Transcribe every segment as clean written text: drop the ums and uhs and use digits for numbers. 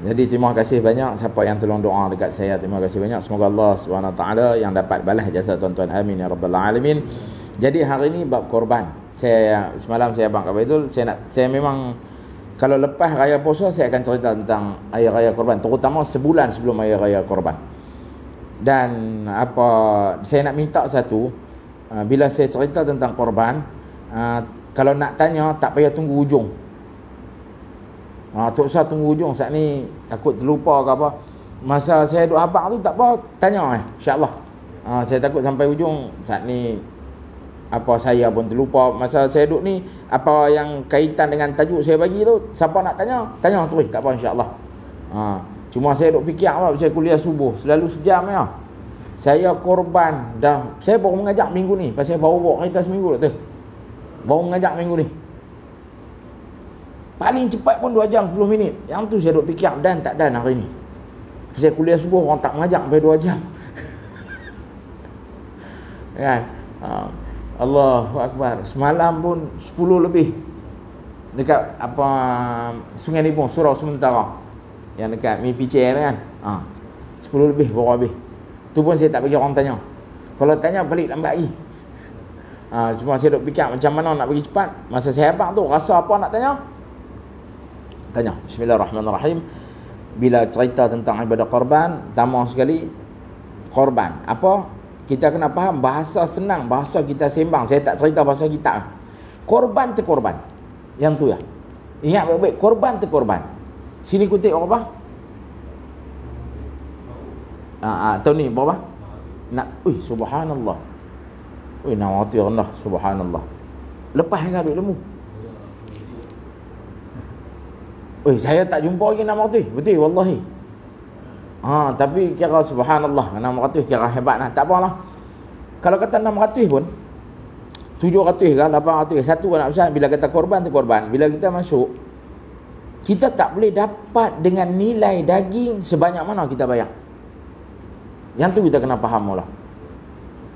Jadi terima kasih banyak siapa yang tolong doa dekat saya. Terima kasih banyak. Semoga Allah SWT yang dapat balas jasa tuan-tuan. Amin ya rabbal alamin. Jadi hari ini bab korban. Semalam saya abang kata itu saya memang kalau lepas raya puasa saya akan cerita tentang hari raya korban, terutama sebulan sebelum hari raya korban. Dan apa saya nak minta satu, bila saya cerita tentang korban, kalau nak tanya tak payah tunggu ujung. Tak usah tunggu ujung. Saat ni takut terlupa ke apa. Masa saya duk habaq tu tak apa, tanya insya-Allah. Saya takut sampai ujung saat ni apa saya pun terlupa. Masa saya duk ni apa yang kaitan dengan tajuk saya bagi tu, siapa nak tanya, tanya terus, tak apa insya-Allah. Cuma saya duk fikir apa saya kuliah subuh selalu sejam ya. Saya korban dah. Saya baru mengajak minggu ni, pasal baru bawa kereta seminggu tu. Baru mengajak minggu ni. Paling cepat pun 2 jam 10 minit. Yang tu saya duk fikir dan tak dan hari ni. Saya kuliah subuh orang tak mengajak sampai 2 jam. Kan? Allahu Akbar. Semalam pun 10 lebih. Dekat apa Sungai Nipong, Surau Sementara. Yang dekat MPC kan. 10 lebih baru habis. Tu pun saya tak bagi orang tanya. Kalau tanya balik lambat lagi. Cuma saya duk fikir macam mana nak bagi cepat. Masa saya habaq tu rasa apa nak tanya? Tanya. Bismillahirrahmanirrahim. Bila cerita tentang ibadah korban, pertama sekali korban. Apa? Kita kena faham bahasa senang, bahasa kita sembang. Saya tak cerita bahasa kita. Korban tu korban. Yang tu ya. Ingat baik-baik, korban tu korban. Sini kutip apa? Tahu ni berapa? Subhanallah. Nawati rendah, subhanallah. Lepas dengan duit lemu. Saya tak jumpa lagi 600. Betul wallahi. Tapi kira subhanallah 600 kira hebat lah. Tak apalah. Kalau kata 600 pun 700 ke 800 satu anak besar. Bila kata korban tu korban. Bila kita masuk, kita tak boleh dapat dengan nilai daging sebanyak mana kita bayar. Yang tu kita kena faham mula.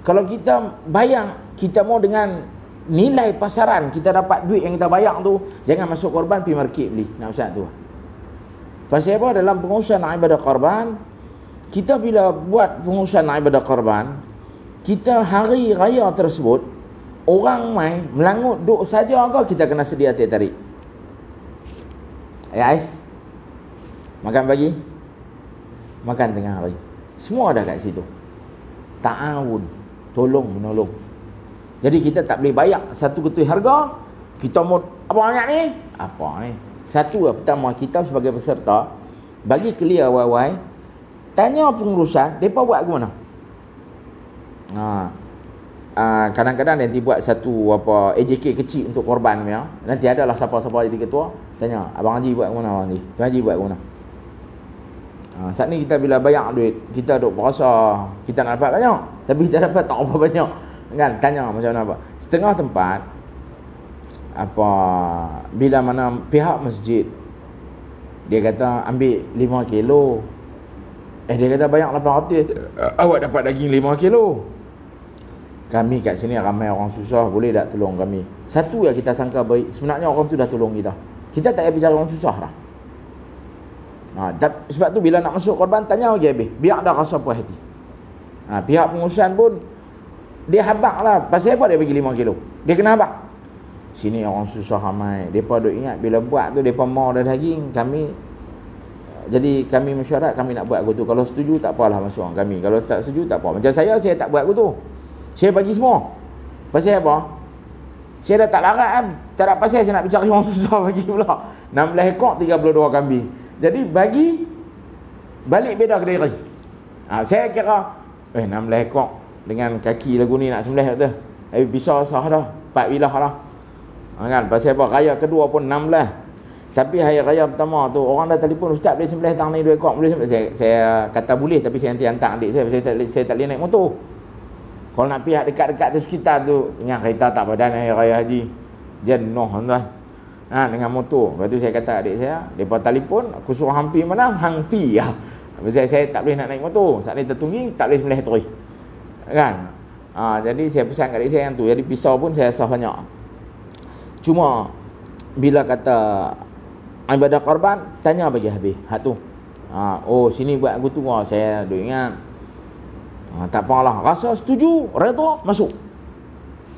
Kalau kita bayang kita mau dengan nilai pasaran, kita dapat duit yang kita bayar tu, jangan masuk korban pergi market beli. Nak usah tu. Pasal apa? Dalam pengurusan ibadah korban, kita bila buat pengurusan ibadah korban, kita hari raya tersebut orang main melangut duk saja ke kita kena sedia tarik. Ais. Makan pagi, makan tengah hari. Semua ada kat situ. Ta'awun, tolong menolong. Jadi kita tak boleh bayar satu ketui harga. Kita mau apa banyak ni? Apa ni? Satu pertama, kita sebagai peserta bagi clear wai-wai, tanya pengurusan depa buat ke mana. Kadang-kadang nanti buat satu apa AJK kecil untuk korban ya. Nanti adalah siapa-siapa jadi ketua, tanya abang Haji buat ke mana, abang Haji? Tuan Haji buat ke mana? Saat ni kita bila bayar duit, kita duk berasa kita nak dapat banyak, tapi kita dapat tak apa banyak. Kan tanya macam mana apa. Setengah tempat apa bila mana pihak masjid dia kata ambil 5 kilo. Dia kata bayar 800, awak dapat daging 5 kilo. Kami kat sini ramai orang susah, boleh tak tolong kami? Satu yang kita sangka baik, sebenarnya orang tu dah tolong kita. Kita tak payah bicara orang susah dah. Sebab tu bila nak masuk korban, tanya lagi habis, biar ada rasa puas hati. Pihak pengurusan pun dia habaq lah. Pasal apa dia bagi 5 kilo? Dia kena habaq. Sini orang susah ramai. Mereka duk ingat bila buat tu mereka mau dah daging. Jadi kami mesyuarat kami nak buat aku tu. Kalau setuju tak apalah masuk orang kami. Kalau tak setuju tak apa. Macam saya tak buat aku tu. Saya bagi semua. Pasal apa? Saya dah tak larat kan. Tak ada pasal saya nak bicara orang susah bagi pula. 16 ekor 32 kambing. Jadi bagi balik beda kedai. Saya kira 16 ekor dengan kaki lagu ni nak sembelih tu. Habis pisau sah dah, 4 bilah dah. Kan pasal apa raya kedua pun 16. Tapi hari raya pertama tu orang dah telefon, ustaz boleh sembelih tang ni 2 ekor boleh sembelih. Saya kata boleh, tapi saya nanti hantar adik saya tak boleh naik motor. Kalau nak pihak dekat-dekat tu sekitar tu, ingat kereta tak padan hari raya haji. Jenuh tuan. Dengan motor. Lepas tu saya kata adik saya, depa telefon, aku suruh hampi mana? Hampi ya. Saya tak boleh nak naik motor. Saat ni tertunggi tak boleh sembelih terus. Kan? Jadi saya pesan kat adik saya yang tu. Jadi pisau pun saya sah banyak. Cuma bila kata ibadah korban, tanya bagi habis. Hak tu. Oh sini buat aku tu, saya duk ingat. Tak apalah, rasa setuju, redha, masuk.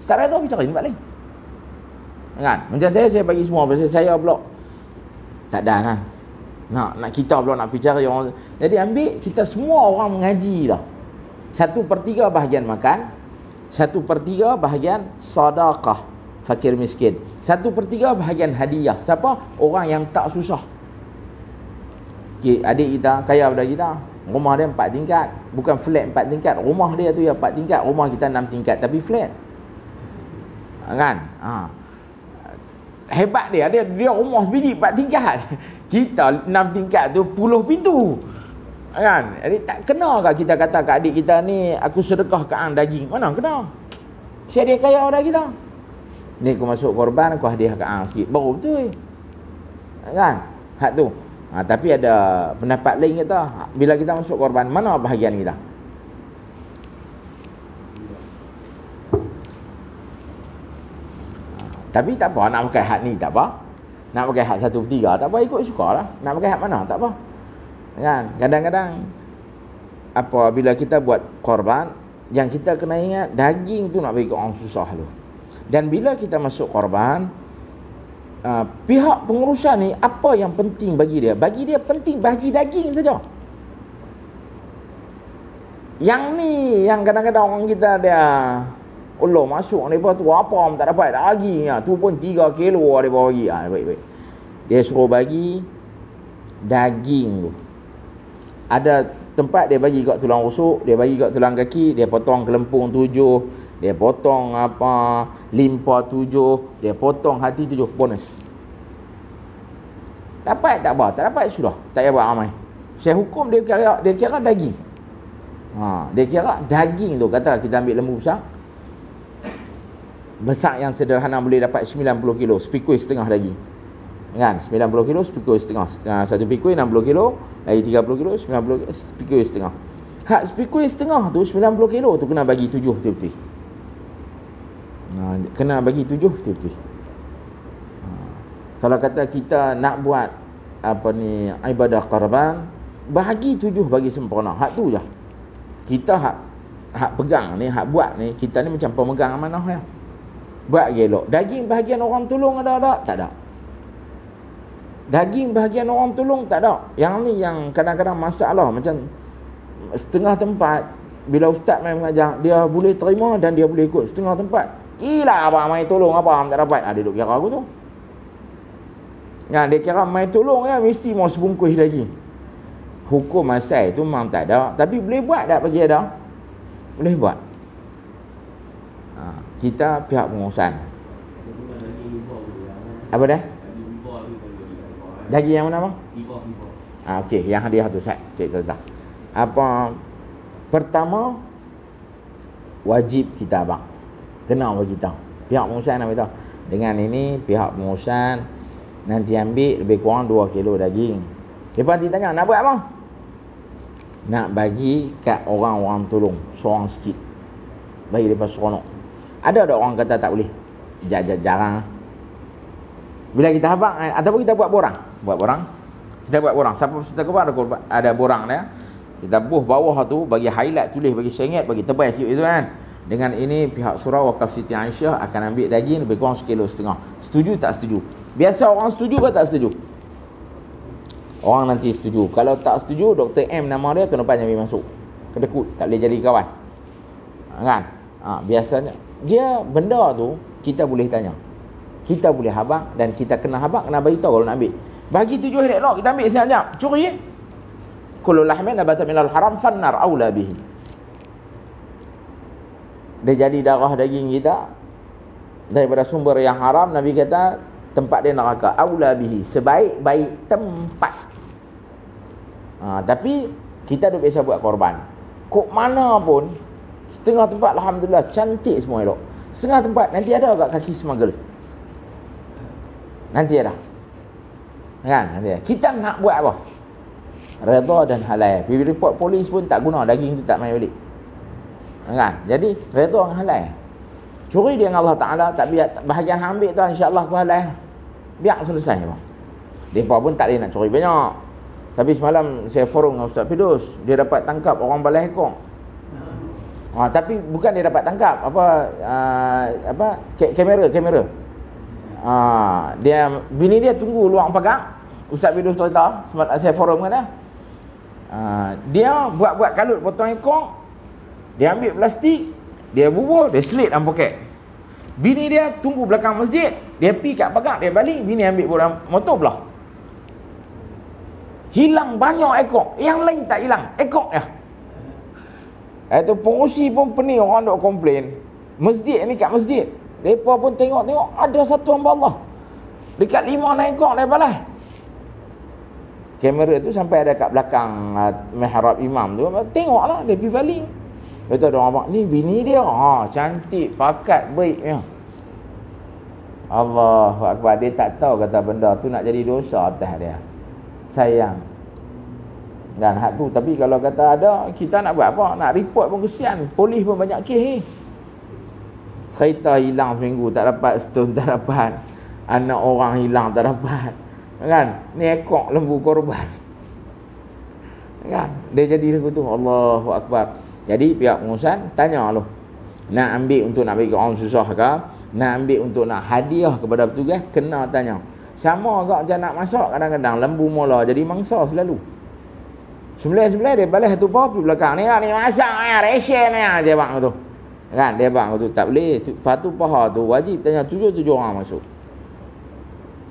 Tak redha bicara tempat lain. Kan? Macam saya bagi semua, pasal saya pula tak ada kan. Nak kita pula nak bicara orang. Jadi ambil kita semua orang mengaji dah. 1/3 bahagian makan, 1/3 bahagian sedekah fakir miskin, 1/3 bahagian hadiah. Siapa? Orang yang tak susah. Adik kita kaya pada kita, rumah dia 4 tingkat, bukan flat 4 tingkat. Rumah dia tu ya 4 tingkat, rumah kita 6 tingkat tapi flat. Kan? Hebat dia rumah sebiji 4 tingkat. Kita 6 tingkat tu 10 pintu. Kan? Jadi tak kena ke kita kata kat adik kita ni, aku sedekah ke ang daging. Mana kena? Saya dia kaya dah kita. Ni aku masuk korban, aku hadiah ke ang sikit. Baru betul. Kan? Hak tu. Tapi ada pendapat lain kata, bila kita masuk korban, mana bahagian kita? Tapi tak apa, nak pakai hak ni tak apa. Nak pakai hak 1/3 tak apa, ikut suka lah. Nak pakai hak mana tak apa. Kan? Kadang-kadang bila kita buat korban, yang kita kena ingat daging tu nak bagi orang susah tu. Dan bila kita masuk korban, pihak pengurusan ni apa yang penting bagi dia? Bagi dia penting bagi daging saja. Yang ni yang kadang-kadang orang kita dia Allah masuk mereka tu apa pun tak dapat daging tu pun 3 kilo dia bagi. Baik-baik. Dia suruh bagi daging tu. Ada tempat dia bagi kat tulang rusuk, dia bagi kat tulang kaki, dia potong kelempung 7, dia potong limpa 7, dia potong hati 7, bonus. Dapat tak apa, tak dapat sudah, tak payah buat ramai. Saya hukum dia kira daging. Dia kira daging tu, kata kita ambil lembu besar yang sederhana boleh dapat 90 kilo, sepikul setengah daging. Kan? 90 kilo, sepikul setengah. Satu pikul 60 kilo, lagi 30 kilo, 90 sepikul setengah. Hak sepikul setengah tu 90 kilo tu kena bagi 7 betul-betul. Kena bagi 7 betul-betul. Kalau kata kita nak buat ibadah korban, bahagi 7 bagi sempurna. Hak tu je. Kita hak pegang ni, hak buat ni, kita ni macam pemegang amanah ya. Buat elok. Daging bahagian orang tolong ada? Tak ada. Daging bahagian orang tolong tak ada. Yang ni yang kadang-kadang masalah, macam setengah tempat bila ustaz main mengajar, dia boleh terima dan dia boleh ikut. Setengah tempat, gila abang main tolong apa tak dapat. Dia duk kira aku tu. Dia kira main tolong ya mesti mau sebungkus daging. Hukum asal tu memang tak ada, tapi boleh buat tak bagi ada? Boleh buat. Kita pihak pengurusan. Apa dah? Daging yang mana bang? Okey, yang hadiah tu saya cerita. Pertama wajib kita bang. Kena bagi kita. Pihak pengurusan nak beritahu. Dengan ini pihak pengurusan nanti ambil lebih kurang 2 kilo daging. Lepas nanti tanya nak buat apa? Nak bagi kat orang-orang tolong, seorang sikit. Bagi lepas seronok. Ada orang kata tak boleh. Jarang. Bila kita habaq ataupun kita buat borang. Kita buat borang. Siapa peserta korban ada borang dia. Kita buh bawah tu bagi highlight, tulis bagi sengit, bagi tebal sikit itu kan. Dengan ini pihak surau wakaf Siti Aisyah akan ambil daging lebih kurang 1,5 kilo. Setuju tak setuju? Biasa orang setuju ke tak setuju? Orang nanti setuju. Kalau tak setuju, Dr. M nama dia tahun depan yang masuk. Kedekut, tak boleh jadi kawan. Kan? Biasanya dia benda tu kita boleh tanya. Kita boleh habaq dan kita kena habaq, kena bagi tahu kalau nak ambil. Bagi 7 hari elok kita ambil sekejap. Curi. Kullu lahmin nabata minal haram fannar aula bihi. Dia jadi darah daging kita daripada sumber yang haram, Nabi kata tempat dia neraka, aula bihi, sebaik-baik tempat. Tapi kita dah biasa buat korban. Kok mana pun setengah tempat alhamdulillah cantik semua elok. Setengah tempat nanti ada agak kaki smuggle. Nanti ada. Kan? Nanti ada. Kita nak buat apa? Redha dan halal. Pergi report polis pun tak guna, daging tu tak main balik. Kan? Jadi redha dan halal. Curi dia dengan Allah Ta'ala, tak biar bahagian ambil tu insya-Allah ku halal. Biar selesai bang. Depa pun tak boleh nak curi banyak. Tapi semalam saya forum dengan Ustaz Firdaus, dia dapat tangkap orang balas ekor. Tapi bukan dia dapat tangkap kamera. Dia bini dia tunggu luar pagar. Ustaz Firdaus cerita, saya forum dengan dia. Dia buat kalut potong ekor. Dia ambil plastik, dia bubur, dia selit dalam poket. Bini dia tunggu belakang masjid, dia pergi kat pagar, dia balik, bini ambil bola motor belah. Hilang banyak ekor, yang lain tak hilang, ekor ya. Itu pengurusi pun pening, orang duk komplain. Masjid ni kat masjid, mereka pun tengok ada satu hamba Allah dekat 5-6 ekor dia balas. Kamera tu sampai ada kat belakang mihrab imam tu, tengoklah dia pergi balik. Betul ada orang, ni bini dia, cantik, pakat, baiknya. Allahu Akbar, dia tak tahu kata benda tu nak jadi dosa atas dia. Sayang. Dan hak tu, tapi kalau kata ada, kita nak buat apa? Nak report pun kesian. Polis pun banyak kes. Kereta hilang seminggu tak dapat, setahun tak dapat. Anak orang hilang tak dapat. Kan? Ni ekor lembu korban. Kan? Dia jadi lagu tu. Allahu Akbar. Jadi pihak pengurusan tanya lu. Nak ambil untuk nak bagi orang susah ke? Nak ambil untuk nak hadiah kepada petugas? Kena tanya. Sama agak macam nak masak kadang-kadang lembu mula jadi mangsa selalu. Sebelah dia balas satu papi belakang ni masak ni, ration ni dia bang tu. Kan dia bang tu tak boleh. Patu paha tu wajib tanya 7 orang masuk.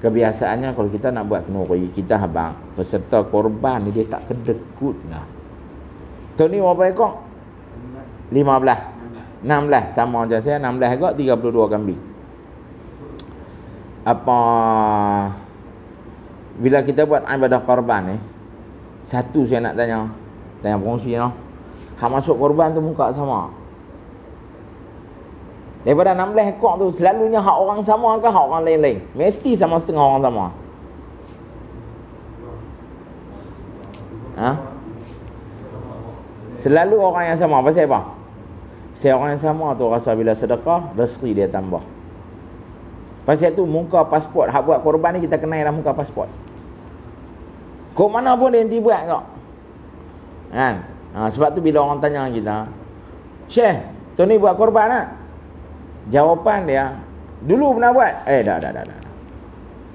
Kebiasaannya kalau kita nak buat kenuri, kita abang peserta korban ni dia tak kedekut lah. Tu ni berapa ekor? 15. 16 sama macam saya 16 ekor 32 kambing. Apa bila kita buat ibadah korban ni, satu saya nak tanya pengurusi noh. Hak masuk korban tu muka sama. Daripada 16 ekor tu selalunya hak orang sama ke hak orang lain-lain? Mesti sama setengah orang sama. Selalu orang yang sama. Pasal apa? Saya orang yang sama tu rasa bila sedekah rezeki dia tambah. Pasal tu muka pasport hak buat korban ni kita kenal dalam muka pasport. Kok mana pun dia nanti buat kok. Kan? Sebab tu bila orang tanya kita, "Syekh, tu ni buat korban tak?" Jawapan dia, "Dulu pernah buat." Dah.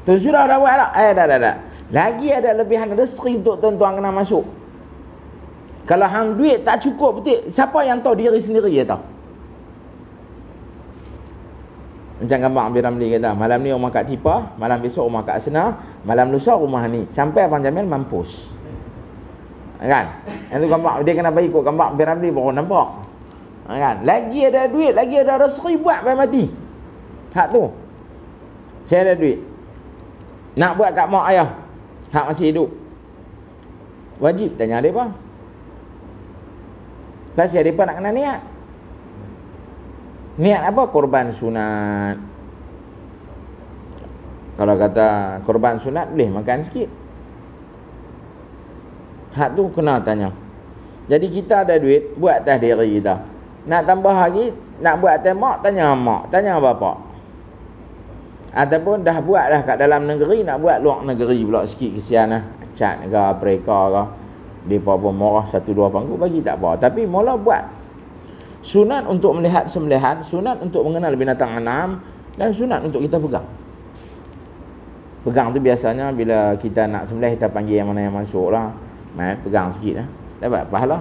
Tu sudah dah buat tak? Dah. Lagi ada lebihan rezeki untuk tuan-tuan kena masuk. Kalau hang duit tak cukup betul, siapa yang tahu diri sendiri dia tahu. Macam gambar Abang Ramli kata, malam ni rumah kat Tipah, malam besok rumah kat Asna, malam lusa rumah ni. Sampai Abang Jamil mampus. Kan? Yang tu gambar, dia kena bagi ikut gambar Abang Ramli baru nampak. Kan? Lagi ada duit, lagi ada rezeki buat sampai mati. Hak tu. Saya ada duit. Nak buat kat mak ayah. Hak masih hidup. Wajib tanya dia apa? Pasal mereka nak kena niat. Niat apa? Korban sunat. Kalau kata korban sunat, boleh makan sikit. Hak tu kena tanya. Jadi kita ada duit, buat atas diri kita. Nak tambah lagi, nak buat atas mak, tanya bapak. Ataupun dah buat dah kat dalam negeri, nak buat luar negeri pula sikit kesian lah. Cat ke, mereka ke. Mereka pun marah 1-2 pangku bagi tak apa. Tapi mula buat. Sunat untuk melihat sembelihan, sunat untuk mengenal binatang anam, dan sunat untuk kita pegang. Pegang tu biasanya bila kita nak sembelih, kita panggil yang mana yang masuk lah. Pegang sikit lah. Dapat pahala.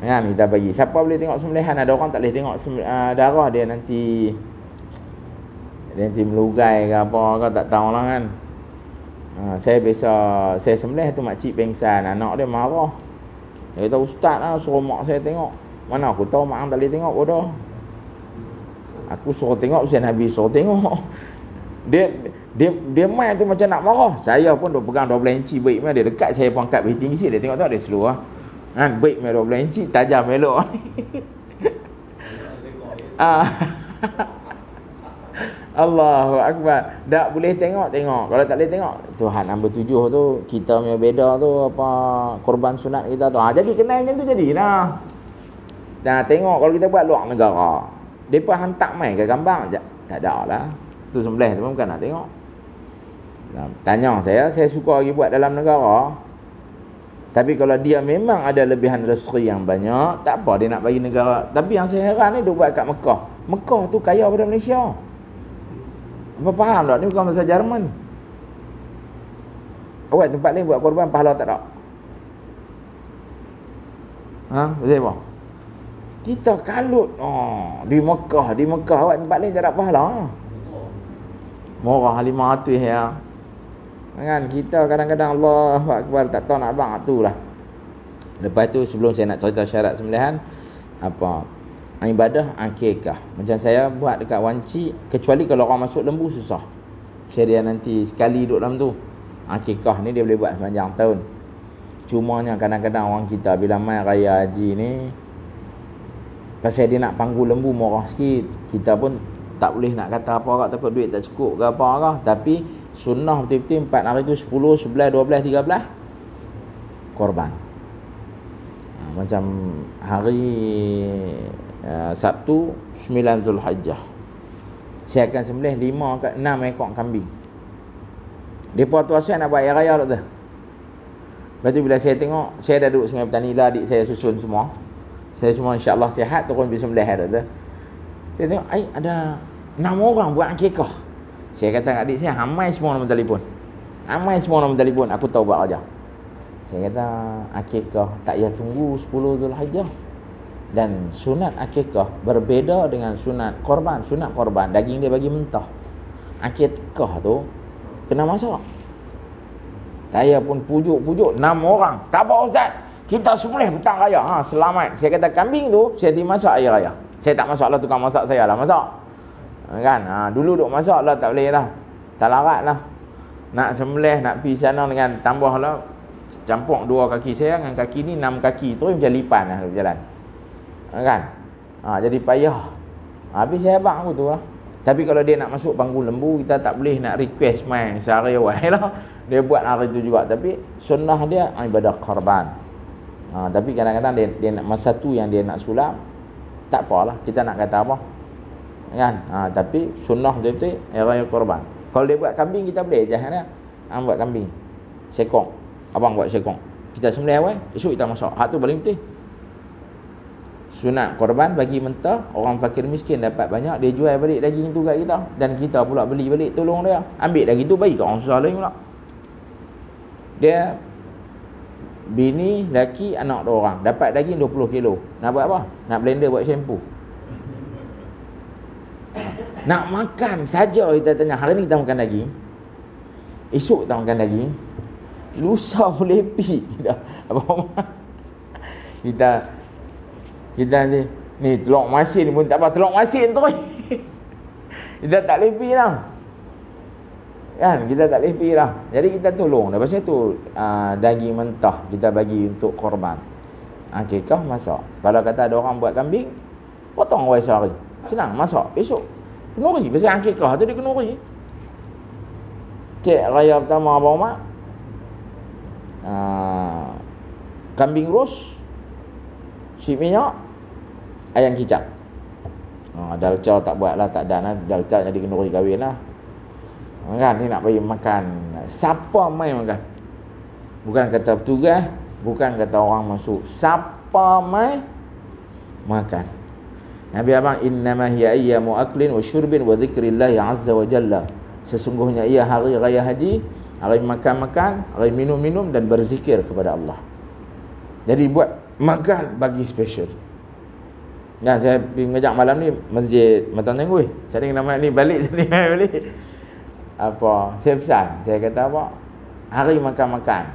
Kan kita bagi. Siapa boleh tengok sembelihan? Ada orang tak boleh tengok darah dia nanti melugai ke apa ke, tak tahulah kan. Saya biasa, saya sembelih tu makcik pengsan, anak dia marah. Dia kata, "Ustaz lah suruh mak saya tengok." Mana aku tahu mak tak boleh tengok bodoh. Aku suruh tengok, Ustaz Nabi suruh tengok. Dia main tu macam nak marah. Saya pun duk pegang 12 inci baik dia dekat, saya pun angkat tinggi sikit, dia tengok tu dia slow lah. Kan baik 12 inci tajam elok. Allahu Akbar. Tak boleh tengok. Kalau tak boleh tengok, Tuhan nombor 7 tu kita punya beda tu apa korban sunat kita tu. Jadi kenal macam tu jadilah. Nah, tengok kalau kita buat luar negara, depa hantar mai ke gambar je. Tak ada lah. Tu sembelih tu bukan nak tengok. Tanya saya suka lagi buat dalam negara. Tapi kalau dia memang ada lebihan rezeki yang banyak, tak apa dia nak bagi negara. Tapi yang saya heran ni dia buat kat Mekah. Mekah tu kaya daripada Malaysia. Apa faham tak? Ni bukan bahasa Jerman. Awak tempat lain buat korban pahala tak ada? Betul apa? Kita kalut di Mekah awak tempat lain tak ada pahala. Murah 500 ya. Kan kita kadang-kadang Allah Akbar tak tahu nak abang tu lah. Lepas tu sebelum saya nak cerita syarat sembelihan, ibadah akikah. Macam saya buat dekat Wanci, kecuali kalau orang masuk lembu susah. Saya dia nanti sekali duduk dalam tu. Akikah ni dia boleh buat sepanjang tahun. Cumanya kadang-kadang orang kita bila main raya haji ni, pasal dia nak panggul lembu murah sikit, kita pun tak boleh nak kata apa kak, takut duit tak cukup ke apa kak. Tapi sunnah betul-betul 4 hari tu 10, 11, 12, 13 korban. Macam hari Sabtu 9 Zulhijjah, saya akan sembelih 5 ke 6 ekor kambing. Depa tu asal nak buat air raya tu. Lepas tu bila saya tengok, saya dah duduk Sungai Petani lah, adik saya susun semua. Saya cuma insya-Allah sihat turun pergi sembelih tu. Saya tengok ada 6 orang buat akikah. Saya kata kat adik saya, hamai semua nombor telefon. Hamai semua nombor telefon, aku tahu buat aja. Saya kata akikah tak payah tunggu 10 Zulhijjah. Dan sunat akikah berbeza dengan sunat korban. Sunat korban daging dia bagi mentah. Akikah tu kena masak. Saya pun pujuk-pujuk 6 orang. Tak apa ustaz, kita sembelih petang raya. Selamat. Saya kata kambing tu saya dimasak air raya. Saya tak masak lah, tukang masak saya lah masak. Kan? Dulu duk masak lah, tak boleh lah. Tak larat lah. Nak sembelih, nak pergi sana dengan tambah lah. Campur 2 kaki saya dengan kaki ni 6 kaki. Terus macam lipan lah berjalan. Kan? Jadi payah. Habis saya abang aku tu lah. Tapi kalau dia nak masuk panggul lembu, kita tak boleh nak request main sehari awal lah. Dia buat hari tu juga. Tapi sunnah dia ibadah korban. Tapi kadang-kadang dia nak masa tu yang dia nak sulam, tak apalah, kita nak kata apa kan. Tapi sunnah betul-betul raya korban. Kalau dia buat kambing, kita boleh jangan buat kambing sekong, abang buat sekong, kita sembelih awal, esok kita masak. Hak tu paling penting. Sunat korban bagi mentah, orang fakir miskin dapat banyak, dia jual balik daging tu kat kita, dan kita pula beli balik tolong dia. Ambil daging tu bagi kat orang susah lain pula. Dia bini, laki, anak 2 orang dapat daging 20 kilo. Nak buat apa? Nak blender buat shampoo. Nak makan saja kita tanya, hari ni kita makan daging, esok kita makan daging, lusa boleh pi dah. Apa kita ni telur masin pun tak apa, telur masin tu kita tak lepi lah kan, kita tak lepi lah. Jadi kita tolong dah. Pasal tu daging mentah kita bagi untuk korban akikah, masak. Kalau kata ada orang buat kambing, potong awal sehari, senang masak, esok kenuri. Pasal akikah tu dia kenuri. Cek raya pertama abang mak, kambing ros, si minyak, ayam kicap. Dalca tak buat lah, tak ada lah. Dalca jadi kenduri kahwin lah. Kan, ni nak bagi makan. Siapa main makan? Bukan kata petugas, bukan kata orang masuk. Siapa main makan? Nabi abang, innama hiya ayyamu aklin wa syurbin wa dzikrillah azza wa jalla. Sesungguhnya ia hari raya haji, hari makan-makan, hari minum-minum dan berzikir kepada Allah. Jadi buat makan bagi special. Ya, saya pergi ngajak malam ni masjid Matan Tenggui. Saya dengar nama ni balik sini balik. Saya pesan, saya kata apa? Hari makan-makan.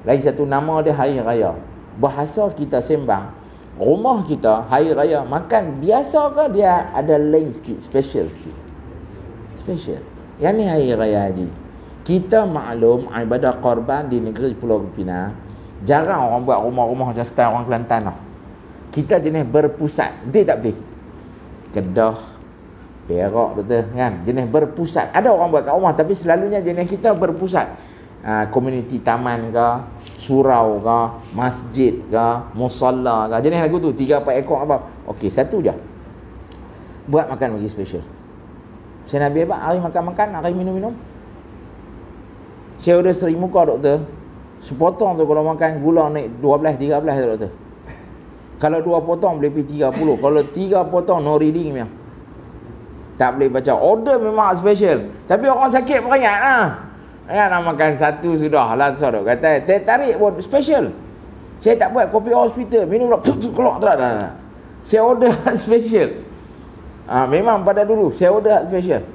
Lagi satu nama dia hari raya. Bahasa kita sembang, rumah kita hari raya makan biasa ke dia ada lain sikit, special sikit. Special. Yang ni hari raya haji. Kita maklum ibadah korban di negeri Pulau Pinang, jarang orang buat rumah-rumah macam style orang Kelantan lah. Kita jenis berpusat. Betul tak betul? Kedah, Perak betul kan? Jenis berpusat. Ada orang buat kat rumah, tapi selalunya jenis kita berpusat. Komuniti taman ke, surau ke, masjid ke, musalla ke. Jenis lagu tu 3-4 ekor apa. Okey, satu je. Buat makan bagi special. Saya Nabi abang hari makan-makan, hari minum-minum. Saya order 1000 muka doktor. Sepotong tu kalau makan gula naik 12, 13 tu doktor. Kalau 2 potong boleh pergi 30. Kalau 3 potong no reading memang. Tak boleh baca. Order memang special. Tapi orang sakit beringat lah. Nak makan satu sudah lah. Sorok kata, tarik pun special. Saya tak buat kopi hospital. Minum dah, keluar tak. Saya order special. Memang pada dulu, saya order special.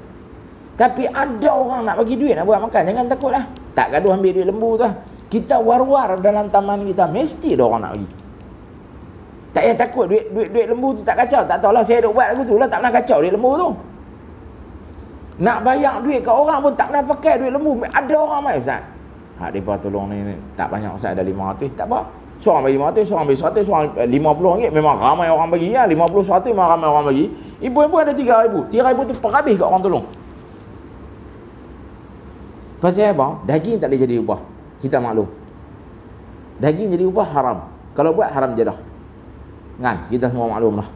Tapi ada orang nak bagi duit nak buat makan. Jangan takut lah. Tak gaduh ambil duit lembu tu lah. Kita war-war dalam taman kita. Mesti ada orang nak bagi. Tak payah takut duit lembu tu tak kacau. Tak tahulah saya duk buat lagu tu lah. Tak pernah kacau duit lembu tu. Nak bayar duit kat orang pun tak pernah pakai duit lembu. Ada orang mai Ustaz. Mereka tolong ni tak banyak Ustaz, ada 500. Tak apa. Seorang bagi 500, seorang bagi 100, seorang RM50. Memang ramai orang bagi lah. 50, 100 memang ramai orang bagi. Ibu-ibu ada 3,000. 3,000 tu perhabis kat orang tolong. Pasal apa? Daging tak boleh jadi upah. Kita maklum. Daging jadi upah haram. Kalau buat haram je dah. Kan? Kita semua maklum lah.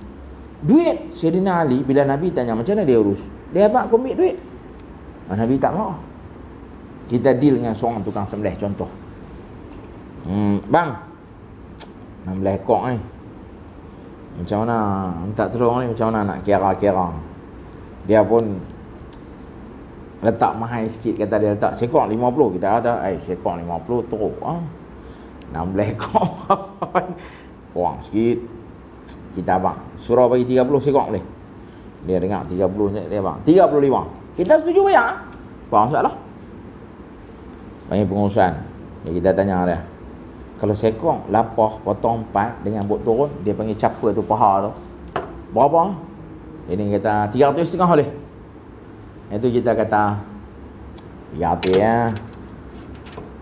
Duit Sayyidina Ali, bila Nabi tanya macam mana dia urus, dia abang aku ambil duit. Nabi tak mau. Kita deal dengan seorang tukang sembelih contoh. Bang, 16 ekor ni. Macam mana minta tolong ni, macam mana nak kira-kira. Dia pun letak mahal sikit, kata dia letak sekor 50. Kita kata, sekor 50 teruk 16 ekor kurang sikit. Kita abang suruh bagi 30 sekor boleh. Dia dengar 30 je, dia abang 35. Kita setuju bayar. Apa masalah? Panggil pengurusan. Kita tanya dia, kalau sekor lapah potong 4 dengan bot turun, dia panggil capa tu, paha tu, berapa? Dia ni kata 300 setengah boleh. Itu kita kata 300 ya.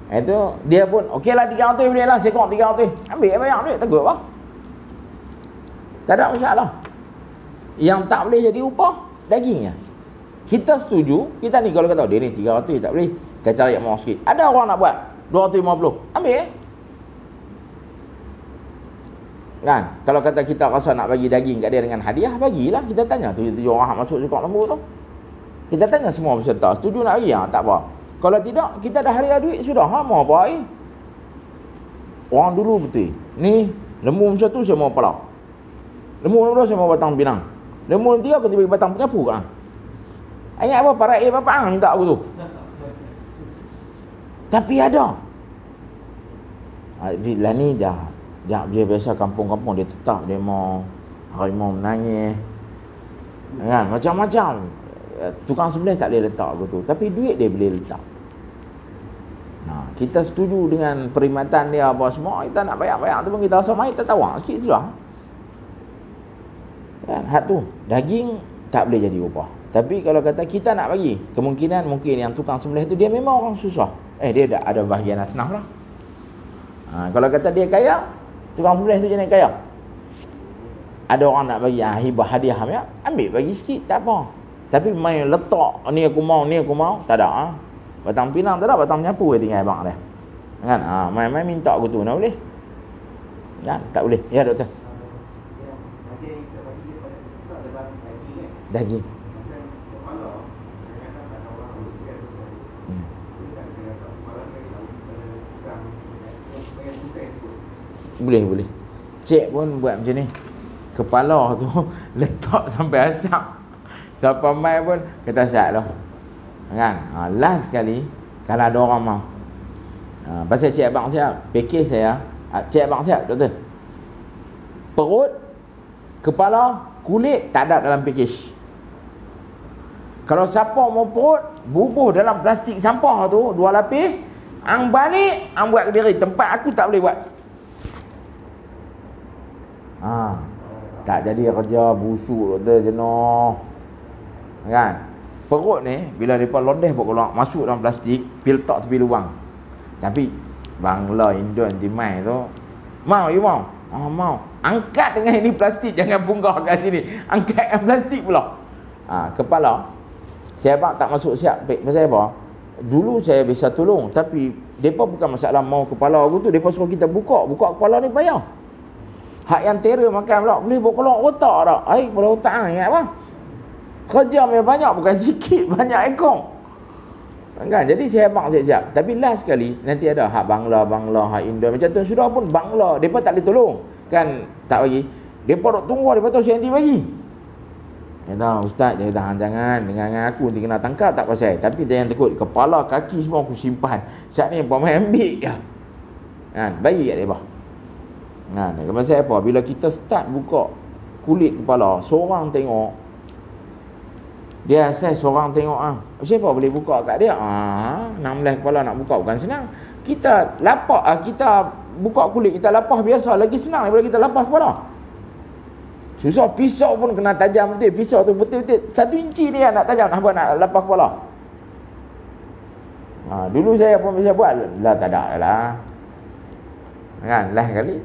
Itu dia pun okeylah 300 boleh lah, sekor 300. Ambil bayar duit, takut apa? Tak ada masalah. Yang tak boleh jadi upah dagingnya. Kita setuju, kita ni kalau kata dia ni 300 tak boleh, kita cari yang murah sikit. Ada orang nak buat 250, ambil. Kan? Kalau kata kita rasa nak bagi daging kat dia dengan hadiah, bagilah. Kita tanya 7 orang masuk sekor lembu tu. Kita tanya semua peserta, setuju nak bagi? Tak apa. Kalau tidak, kita dah hadiah duit sudah. Mau apa air? Orang dulu betul. Ni lembu macam tu saya mau pala. Lembu nombor 2 saya mau batang pinang. Lembu nombor 3 aku tiba batang penyapu kan. Ingat apa? Para bapak minta aku tu. Tapi ada. Bila ni dah dia biasa kampung-kampung, dia tetap dia mau harimau menangis. Kan? Macam-macam. Tukang sembelih tak boleh letak aku tu. Tapi duit dia boleh letak. Nah, kita setuju dengan perkhidmatan dia apa semua. Kita nak bayar-bayar tu pun kita rasa mai, kita tawar sikit sudah. Kan? Hak tu. Daging tak boleh jadi upah. Tapi kalau kata kita nak bagi, kemungkinan mungkin yang tukang sembelih tu dia memang orang susah. Dia dah ada bahagian asnaf lah. Kalau kata dia kaya, tukang sembelih tu jenis kaya. Ada orang nak bagi hibah hadiah, ambil bagi sikit, tak apa. Tapi main letak ni aku mau, tak ada. Batang pinang tak ada, batang menyapu dia tinggal abang dia. Kan? Main-main minta aku tu, nak boleh? Kan? Tak boleh. Ya doktor. Daging. Boleh. Cik pun buat macam ni. Kepala tu letak sampai asap. Siapa mai pun kata siap lah. Kan? Last sekali kalau ada orang mau. Pasal cik abang siap, pakej saya. Cik abang siap, doktor. Perut, kepala, kulit tak ada dalam pakej. Kalau siapa mau perut, bubuh dalam plastik sampah tu 2 lapis, ang balik, ang buat ke diri. Tempat aku tak boleh buat. Tak jadi kerja busuk doktor, jenuh. Kan? Perut ni bila depa lodeh buat keluar masuk dalam plastik, pil tak tepi lubang. Tapi Bangla, Indon, Timai tu mau you mau. Mau. Angkat dengan ini plastik, jangan bunggah kat sini. Angkat dengan plastik pula. Kepala saya abang tak masuk siap. Pasal apa? Dulu saya bisa tolong, tapi depa bukan masalah mau kepala aku tu, depa suruh kita buka kepala ni payah. Hak yang terror makan pula boleh buat keluar otak tak? Kepala otak ingat apa? Kerja memang banyak, bukan sikit, banyak ekor. Kan, jadi saya habaq siap-siap. Tapi last sekali nanti ada hak Bangla, hak Indo. Macam tu sudah pun Bangla, depa tak boleh tolong. Kan tak bagi. Depa duk tunggu, depa tahu saya nanti bagi. Kata ustaz, jangan dengan aku nanti kena tangkap tak pasal. Tapi jangan takut, kepala kaki semua aku simpan. Saat ni apa mai ambil je. Kan, bagi kat depa. Kan, pasal apa? Bila kita start buka kulit kepala, seorang tengok, dia asal seorang tengok siapa boleh buka kat dia? 16 kepala nak buka bukan senang. Kita lapak, kita buka kulit, kita lapah biasa lagi senang daripada kita lapah kepala. Susah, pisau pun kena tajam betul. Pisau tu betul-betul 1 inci dia nak tajam, nak lapah kepala. Dulu saya pun bisa buat lah, tak ada lah. Kan, lah kali.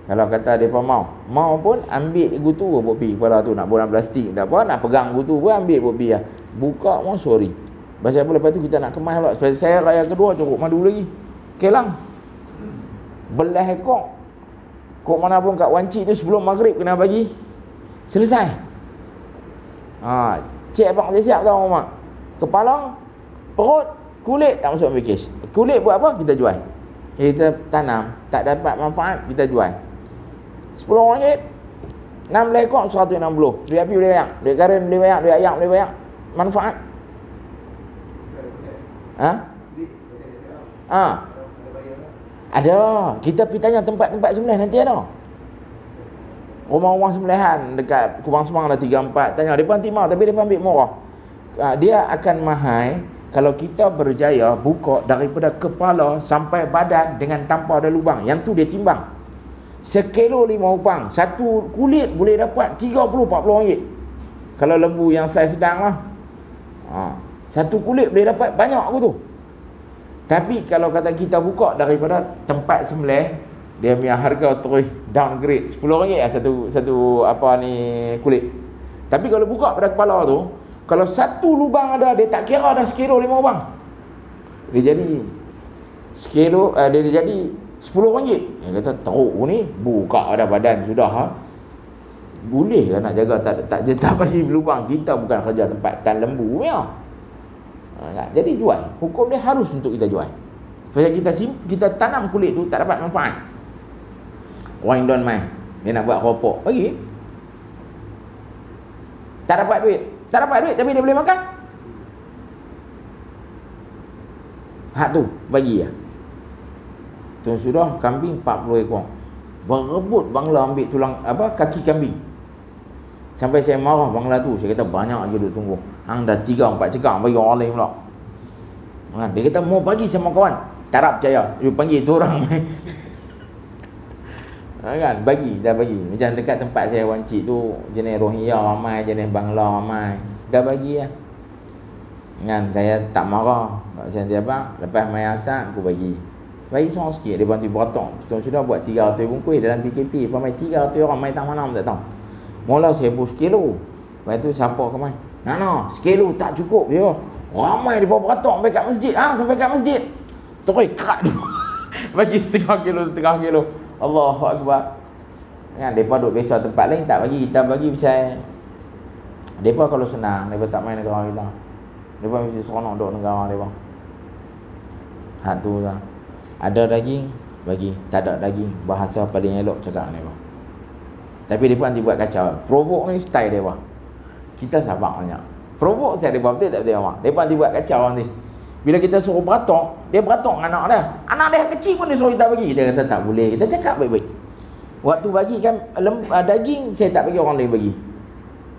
Kalau kata mereka mau pun ambil gutu buat pergi kepala tu, nak bolam plastik tak apa, nak pegang gutu pun ambil buat pergi lah. Buka pun sorry. Pasal apa, lepas tu kita nak kemas pula. Sebab saya raya kedua cukup madu lagi. Kelang. Belah ekor. Kok mana pun kat wancik tu sebelum maghrib kena bagi. Selesai. Cik abang siap tahu mak. Kepala, perut, kulit tak masuk package. Kulit buat apa? Kita jual. Kita tanam, tak dapat manfaat, kita jual. RM10, 16 ekor 160. Duit api boleh banyak, duit karen boleh banyak, duit ayak boleh banyak. Manfaat. Ada. Kita pergi tanya tempat-tempat sembelih nanti ada. Rumah-rumah sembelihan dekat Kubang Semang ada 3-4. Tanya, mereka nanti mau, tapi mereka ambil murah. Dia akan mahal kalau kita berjaya buka daripada kepala sampai badan dengan tanpa ada lubang. Yang tu dia timbang. 1 kilo 5 upang. Satu kulit boleh dapat 30-40 ringgit. Kalau lembu yang saiz sedang lah. Satu kulit boleh dapat banyak aku tu. Tapi kalau kata kita buka daripada tempat sembelih, dia punya harga terus downgrade RM10 lah satu apa ni kulit. Tapi kalau buka pada kepala tu, kalau satu lubang ada, dia tak kira dah 1 kilo 5 upang. Dia jadi dia jadi RM10. Dia kata teruk ni buka pada badan sudah boleh lah nak jaga tak bagi lubang. Kita bukan kerja tempat tan lembu ya. Jadi jual. Hukum dia harus untuk kita jual. Sebab kita tanam kulit tu tak dapat manfaat. Orang Indon main, dia nak buat rokok, bagi. Tak dapat duit tapi dia boleh makan. Hak tu bagi ya. Tu sudah kambing 40 ekor. Berebut Bangla ambil tulang kaki kambing. Sampai saya marah Bangla tu, saya kata banyak je duk tunggu. Hang dah 3-4 cekak bagi orang lain pula. Dia kata mau bagi sama kawan. Tak nak percaya. Dia panggil tu orang main. Kan, dah bagi. Macam dekat tempat saya wancik tu, jenis Rohingya ramai, jenis Bangla ramai. Dah bagi lah. Kan, saya tak marah. Saya nanti lepas main asal aku bagi seorang sikit. Dia bantu beratok. Kita sudah buat 300 bungkus dalam PKP. Lepas main 300 orang main tak mana tak tahu. Mula saya buat 1 kilo. Lepas tu siapa ke main? Nana, 1 kilo tak cukup dia. Ramai dia bawa beratok sampai kat masjid. Sampai kat masjid. Terus kerak dulu. Bagi setengah kilo. Allahu Akbar. Kan, mereka duduk biasa tempat lain tak bagi. Kita bagi pasal mereka kalau senang, mereka tak main negara kita. Mereka mesti seronok duduk negara mereka. Hak tu lah. Ada daging, bagi. Tak ada daging, bahasa paling elok cakap mereka. Tapi mereka nanti buat kacau. Provoke ni style mereka. Kita sabar banyak. Provoke saya mereka betul tak betul orang. Mereka nanti buat kacau nanti. Bila kita suruh beratok, dia beratok dengan anak dia. Anak dia kecil pun dia suruh kita bagi. Dia kata tak boleh. Kita cakap baik-baik. Waktu bagi kan daging, saya tak bagi orang lain bagi.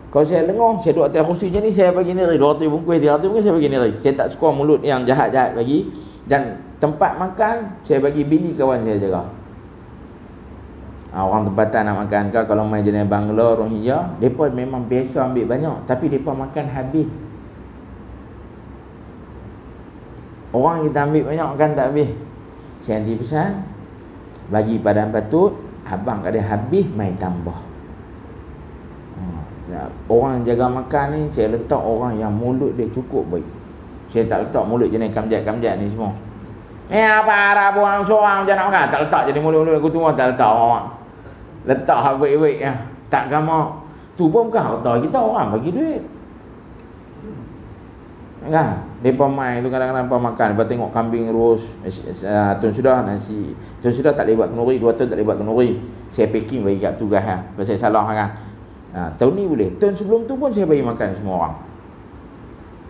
Kalau saya lengur, saya duduk atas kursi macam ni, saya bagi ni 200 bungkus, 300 bungkus, saya bagi ni. Saya tak suka mulut yang jahat-jahat bagi. Dan tempat makan, saya bagi bini kawan saya jaga. Orang tempatan nak makan kau, kalau main jenis Bangla, Rohingya, mereka memang biasa ambil banyak. Tapi mereka makan habis. Orang kita ambil banyak kan tak habis. Saya nanti pesan, bagi padan patut, abang kada habis, mai tambah. Orang jaga makan ni, saya letak orang yang mulut dia cukup baik. Saya tak letak mulut jenis kamjat-kamjat ni semua. Apa arah buang seorang macam nak makan. Tak letak jadi mulut-mulut aku semua, tak letak orang. Letak baik-baik ya. Tak gamak. Tu pun bukan harta kita, orang bagi duit. Kan? Depa mai tu kadang-kadang depa makan, depa tengok kambing urus, tuan sudah nasi. Tuan sudah tak boleh buat kenduri, 2 tahun tak boleh buat kenduri. Saya packing bagi kat tugas kan. Pasal salah kan. Tahun ni boleh. Tahun sebelum tu pun saya bagi makan semua orang.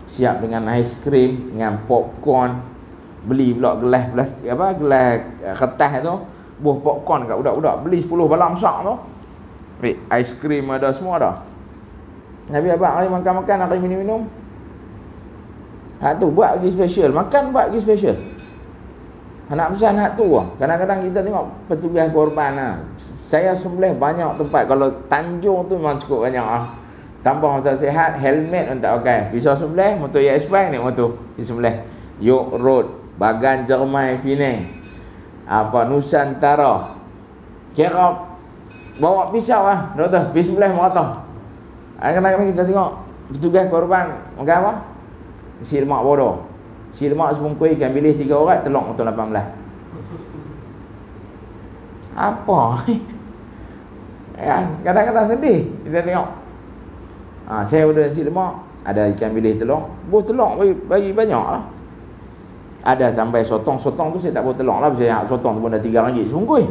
Siap dengan ais krim, dengan popcorn. Beli pula gelas plastik gelas kertas tu. Buah popcorn kat budak-budak. Beli 10 balang besar tu. Ais krim ada, semua ada. Nabi abang hari makan-makan, hari minum-minum. Hak tu buat lagi special, makan buat lagi special. Nak pesan hak tu lah. Kadang-kadang kita tengok petugas korban lah. Saya sembelih banyak tempat. Kalau Tanjung tu memang cukup banyak lah. Tambah masa sihat, helmet pun tak pakai. Pisau sembelih, motor EX5 naik motor. Pisau sembelih. York Road, Bagan Jermai, Penang. Nusantara. Kira bawa pisau lah. Doktor, pisau sembelih merata. Kadang-kadang kita tengok petugas korban makan apa? Si lemak bodoh. Si lemak sebungkui ikan bilis 3 orang, telok motor 18. Apa? Kadang-kadang sedih kita tengok. Saya order si lemak, ada ikan bilis telok. Buah telok bagi banyak lah. Ada sampai sotong tu saya tak buat telok lah. Sebab sotong tu pun dah RM3 sebungkui.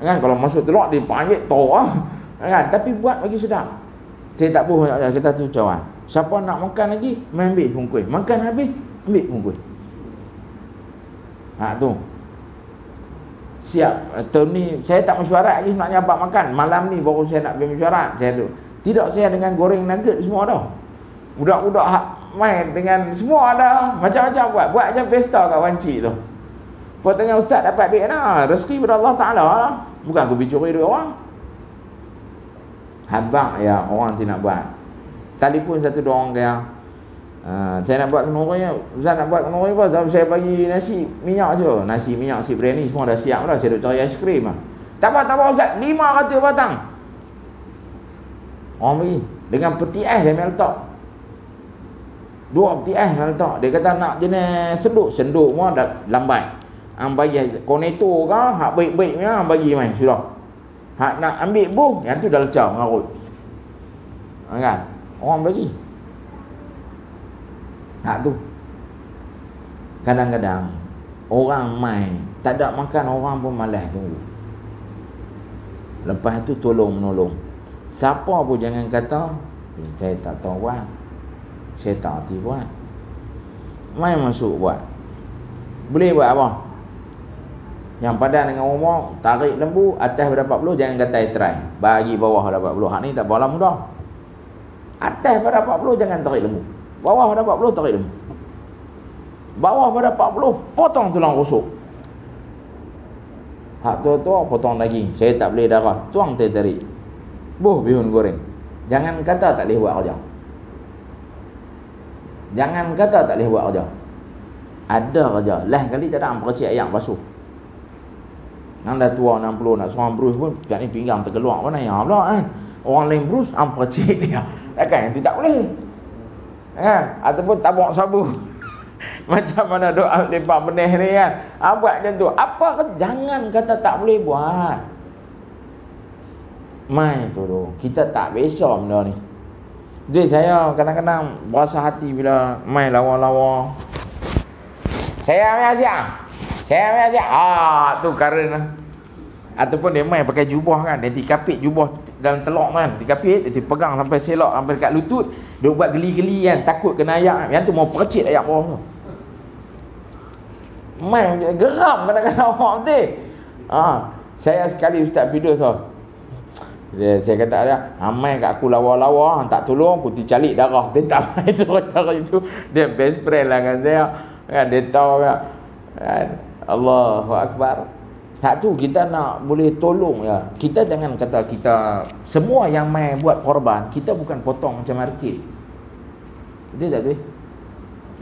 Kan? Kalau masuk telok dia panggil tor lah. Kan? Tapi buat bagi sedap. Saya tak boleh kata tu cawan. Siapa nak makan lagi, ambil bungkui. Makan habis, ambil bungkui. Tu. Siap. Tahun ni saya tak mesyuarat lagi nak nyabat makan. Malam ni baru saya nak pergi mesyuarat. Tidak saya dengan goreng nugget semua dah. Budak-budak main dengan semua ada. Macam-macam buat. Buat je pesta kat wancik tu. Potongnya ustaz dapat duit lah. Rezeki pada Allah Ta'ala lah. Bukan aku bicuri duit orang. Habang ya orang tidak buat. Telefon satu dua orang kaya, saya nak buat kenduri, Ustaz nak buat kenduri apa? Saya bagi nasi minyak je. Nasi minyak si biryani semua dah siap dah. Saya duk cari ais krim lah. Tak apa Ustaz, 500 batang. Orang bagi dengan peti ais dia letak. 2 peti ais dia letak. Dia kata nak jenis senduk semua dah lambat. Bagi koneto ke, hak baik-baiknya bagi main sudah. Hak nak ambil buh, yang tu dah lecah mengarut. Kan? Orang bagi. Hak tu. Kadang-kadang orang main, tak ada makan, orang pun malas tunggu. Lepas tu tolong menolong. Siapa pun jangan kata saya tak tahu buat, saya tak hati buat. Main masuk buat. Boleh buat apa? Yang padan dengan umur, tarik lembu atas pada 40, jangan kata try. Bagi bawah pada 40. Hak ni tak boleh mudah. Atas pada 40 jangan tarik lembu. Bawah pada 40 tarik lembu. Bawah pada 40 potong tulang rusuk. Hak tu potong daging. Saya tak boleh darah. Tuang tarik. Buh bihun goreng. Jangan kata tak boleh buat kerja. Jangan kata tak boleh buat kerja. Ada kerja. Lah kali tak ada percik ayam basuh. Nang dah tua 60 nak seorang brus pun kat ni pinggang terkeluar mana ya pula kan. Orang lain brus percik dia. Takkan yang tu tak boleh. Kan? Ataupun tabuk sabu. Macam mana doa lepas benih ni kan. Buat macam tu. Apa ke? Jangan kata tak boleh buat. Mai tu tu. Kita tak biasa benda ni. Jadi saya kadang-kadang berasa hati bila mai lawa-lawa. Saya ambil siap. Tu kerana. Ataupun dia main pakai jubah kan. Dia dikapit jubah dalam telok kan. Dikapit, dia pegang sampai selok sampai dekat lutut. Dia buat geli-geli kan. Takut kena ayak. Yang tu mau percik ayak bawah tu. Main geram kadang-kadang orang tu. Saya sekali Ustaz Pidus saya kata dia, main kat aku lawa-lawa, tak tolong, putih calik darah. Dia tak main suruh darah itu. Dia best friend lah dengan saya. Kan, dia tahu kan. Allahu Akbar. Hak tu kita nak boleh tolong ya. Kita jangan kata kita semua yang main buat korban, kita bukan potong macam market. Betul tak tu?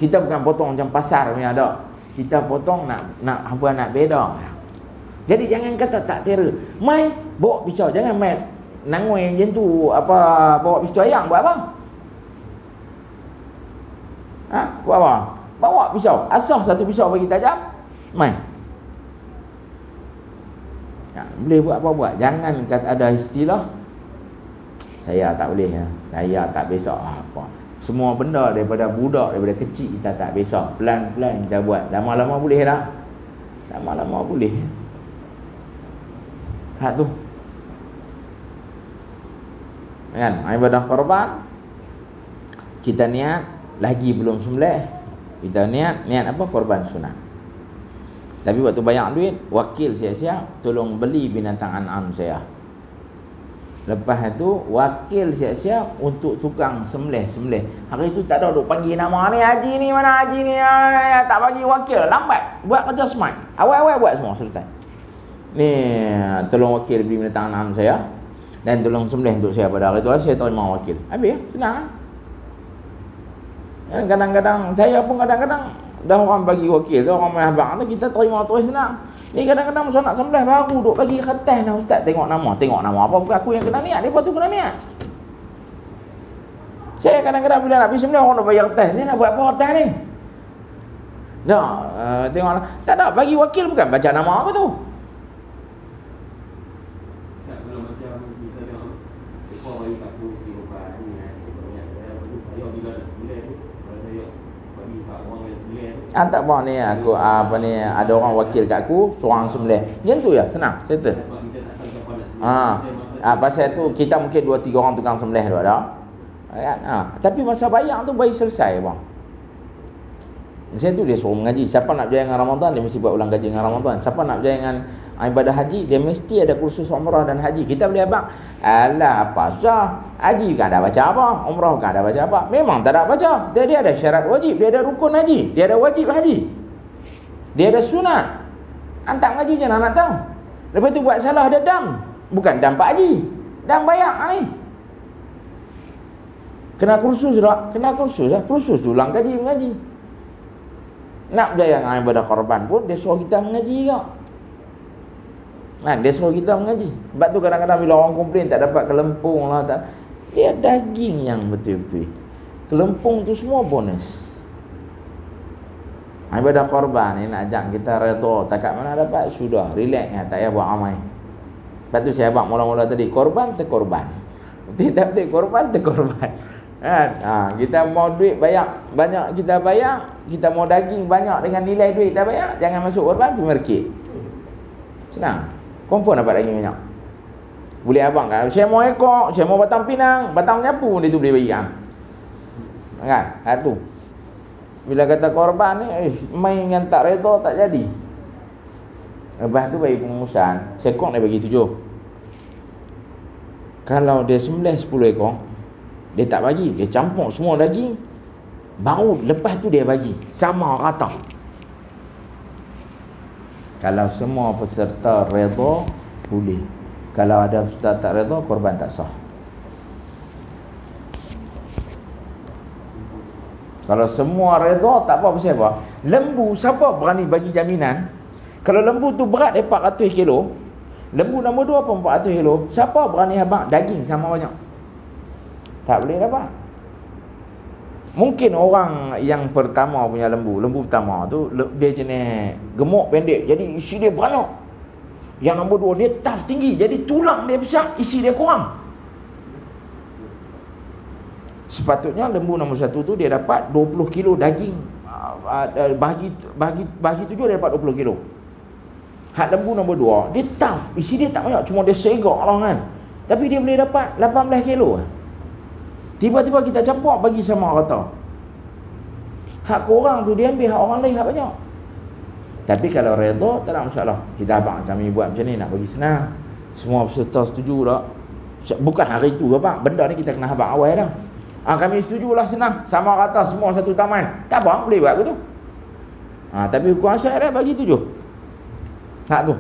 Kita bukan potong macam pasar punya ada. Kita potong nak beda. Jadi jangan kata tak terror. Main bawa pisau, jangan main nangoi macam tu bawa pisau ayam buat apa? Buat apa? Bawa pisau, asah satu pisau bagi tajam. Main. Boleh buat apa buat. Jangan kata ada istilah saya tak boleh ya. Saya tak besok apa. Semua benda daripada budak, daripada kecil kita tak biasa. Pelan-pelan kita buat. Lama-lama boleh tak? Lama-lama boleh. Hak tu. Kan? Ibadah korban. Kita niat, lagi belum sembelih. Kita niat apa? Korban sunat. Tapi waktu bayar duit, wakil siap-siap tolong beli binatang an'am saya. Lepas itu wakil siap-siap untuk tukang sembelih. Hari itu tak ada duk panggil nama ni, haji ni mana haji ni, tak bagi wakil, lambat. Buat kerja smart. Awal-awal buat semua selesai. Ni tolong wakil beli binatang an'am saya dan tolong sembelih untuk saya pada hari itu. Saya terima wakil. Habis senang. Kadang-kadang saya pun kadang-kadang dah orang bagi wakil, dah orang main abang tu kita terima terus senang. Ni kadang-kadang masa nak sembelih baru duk bagi kertas dah ustaz, tengok nama apa, bukan aku yang kena niat, depa tu kena niat. Saya kadang-kadang bila nak pergi sembelih orang nak bagi kertas, ni nak buat apa kertas ni? Dah tengok tak ada bagi wakil bukan baca nama apa tu. Tak apa ni aku ada orang wakil kat aku seorang sembelih. Macam tu ya, senang, settle. Pasal tu kita mungkin 2-3 orang tukang sembelih tu ada. Kan? Tapi masa bayar tu bayi selesai bang. Saya tu dia suruh mengaji. Siapa nak berjaya dengan Ramadan dia mesti buat ulang kaji dengan Ramadan. Siapa nak berjaya dengan ibadah haji dia mesti ada kursus umrah dan haji. Kita boleh abang, alah apa susah. Haji kan ada baca apa, umrah kan ada baca apa. Memang tak ada baca. Dia ada syarat wajib, dia ada rukun haji, dia ada wajib haji. Dia ada sunat. Antak ngaji je nak tahu. Lepas tu buat salah ada dam. Bukan dam Pak Haji. Dam bayar ni. Kena kursus tak? Kena kursus lah. Kursus tu ulang kaji mengaji. Nak berjaya dengan ibadah korban pun dia suruh kita mengaji juga. Dia suruh kita mengaji. Sebab tu kadang-kadang bila orang komplain tak dapat kelempung lah, dia daging yang betul-betul. Kelempung tu semua bonus. Ibadah korban ni nak ajak kita redha, takat mana dapat sudah relax tak payah buat amal. Sebab tu saya abang mula-mula tadi korban terkorban. Tidak korban terkorban. Kan? Kita mau duit banyak kita bayar, kita mau daging banyak dengan nilai duit kita bayar, jangan masuk korban pergi market. Senang. Confirm dapat daging banyak. Boleh abang kan, saya mau ekor, saya mau batang pinang, batang menyapu dia tu boleh bagi kan? Tu. Bila kata korban ni, main yang tak redha tak jadi. Lepas tu bagi pengurusan, sekong dia bagi 7. Kalau dia sembelih 10 ekor, dia tak bagi, dia campur semua daging. Baru lepas tu dia bagi sama rata. Kalau semua peserta redha boleh. Kalau ada peserta tak redha, korban tak sah. Kalau semua redha tak apa pasal apa. Lembu siapa berani bagi jaminan? Kalau lembu tu berat 400 kilo, lembu nombor 2 pun 400 kilo, siapa berani abang daging sama banyak? Tak boleh dapat. Mungkin orang yang pertama punya lembu pertama tu dia jenis gemuk pendek, jadi isi dia banyak. Yang nombor 2 dia tough tinggi, jadi tulang dia besar, isi dia kurang. Sepatutnya lembu nombor 1 tu dia dapat 20 kilo daging. Bahagi 7 dia dapat 20 kilo. Hak lembu nombor 2 dia tough, isi dia tak banyak, cuma dia segak lah kan. Tapi dia boleh dapat 18 kilo. Tiba-tiba kita campur bagi sama rata. Hak korang tu dia ambil, hak orang lain hak banyak. Tapi kalau redha tak ada masalah. Kita abang kami buat macam ni nak bagi senang. Semua peserta setuju tak? Bukan hari tu abang, benda ni kita kena abang awal dah. Kami setujulah senang, sama rata semua satu taman. Tak apa, boleh buat begitu. Tapi hukum asal dah bagi 7. Hak tu.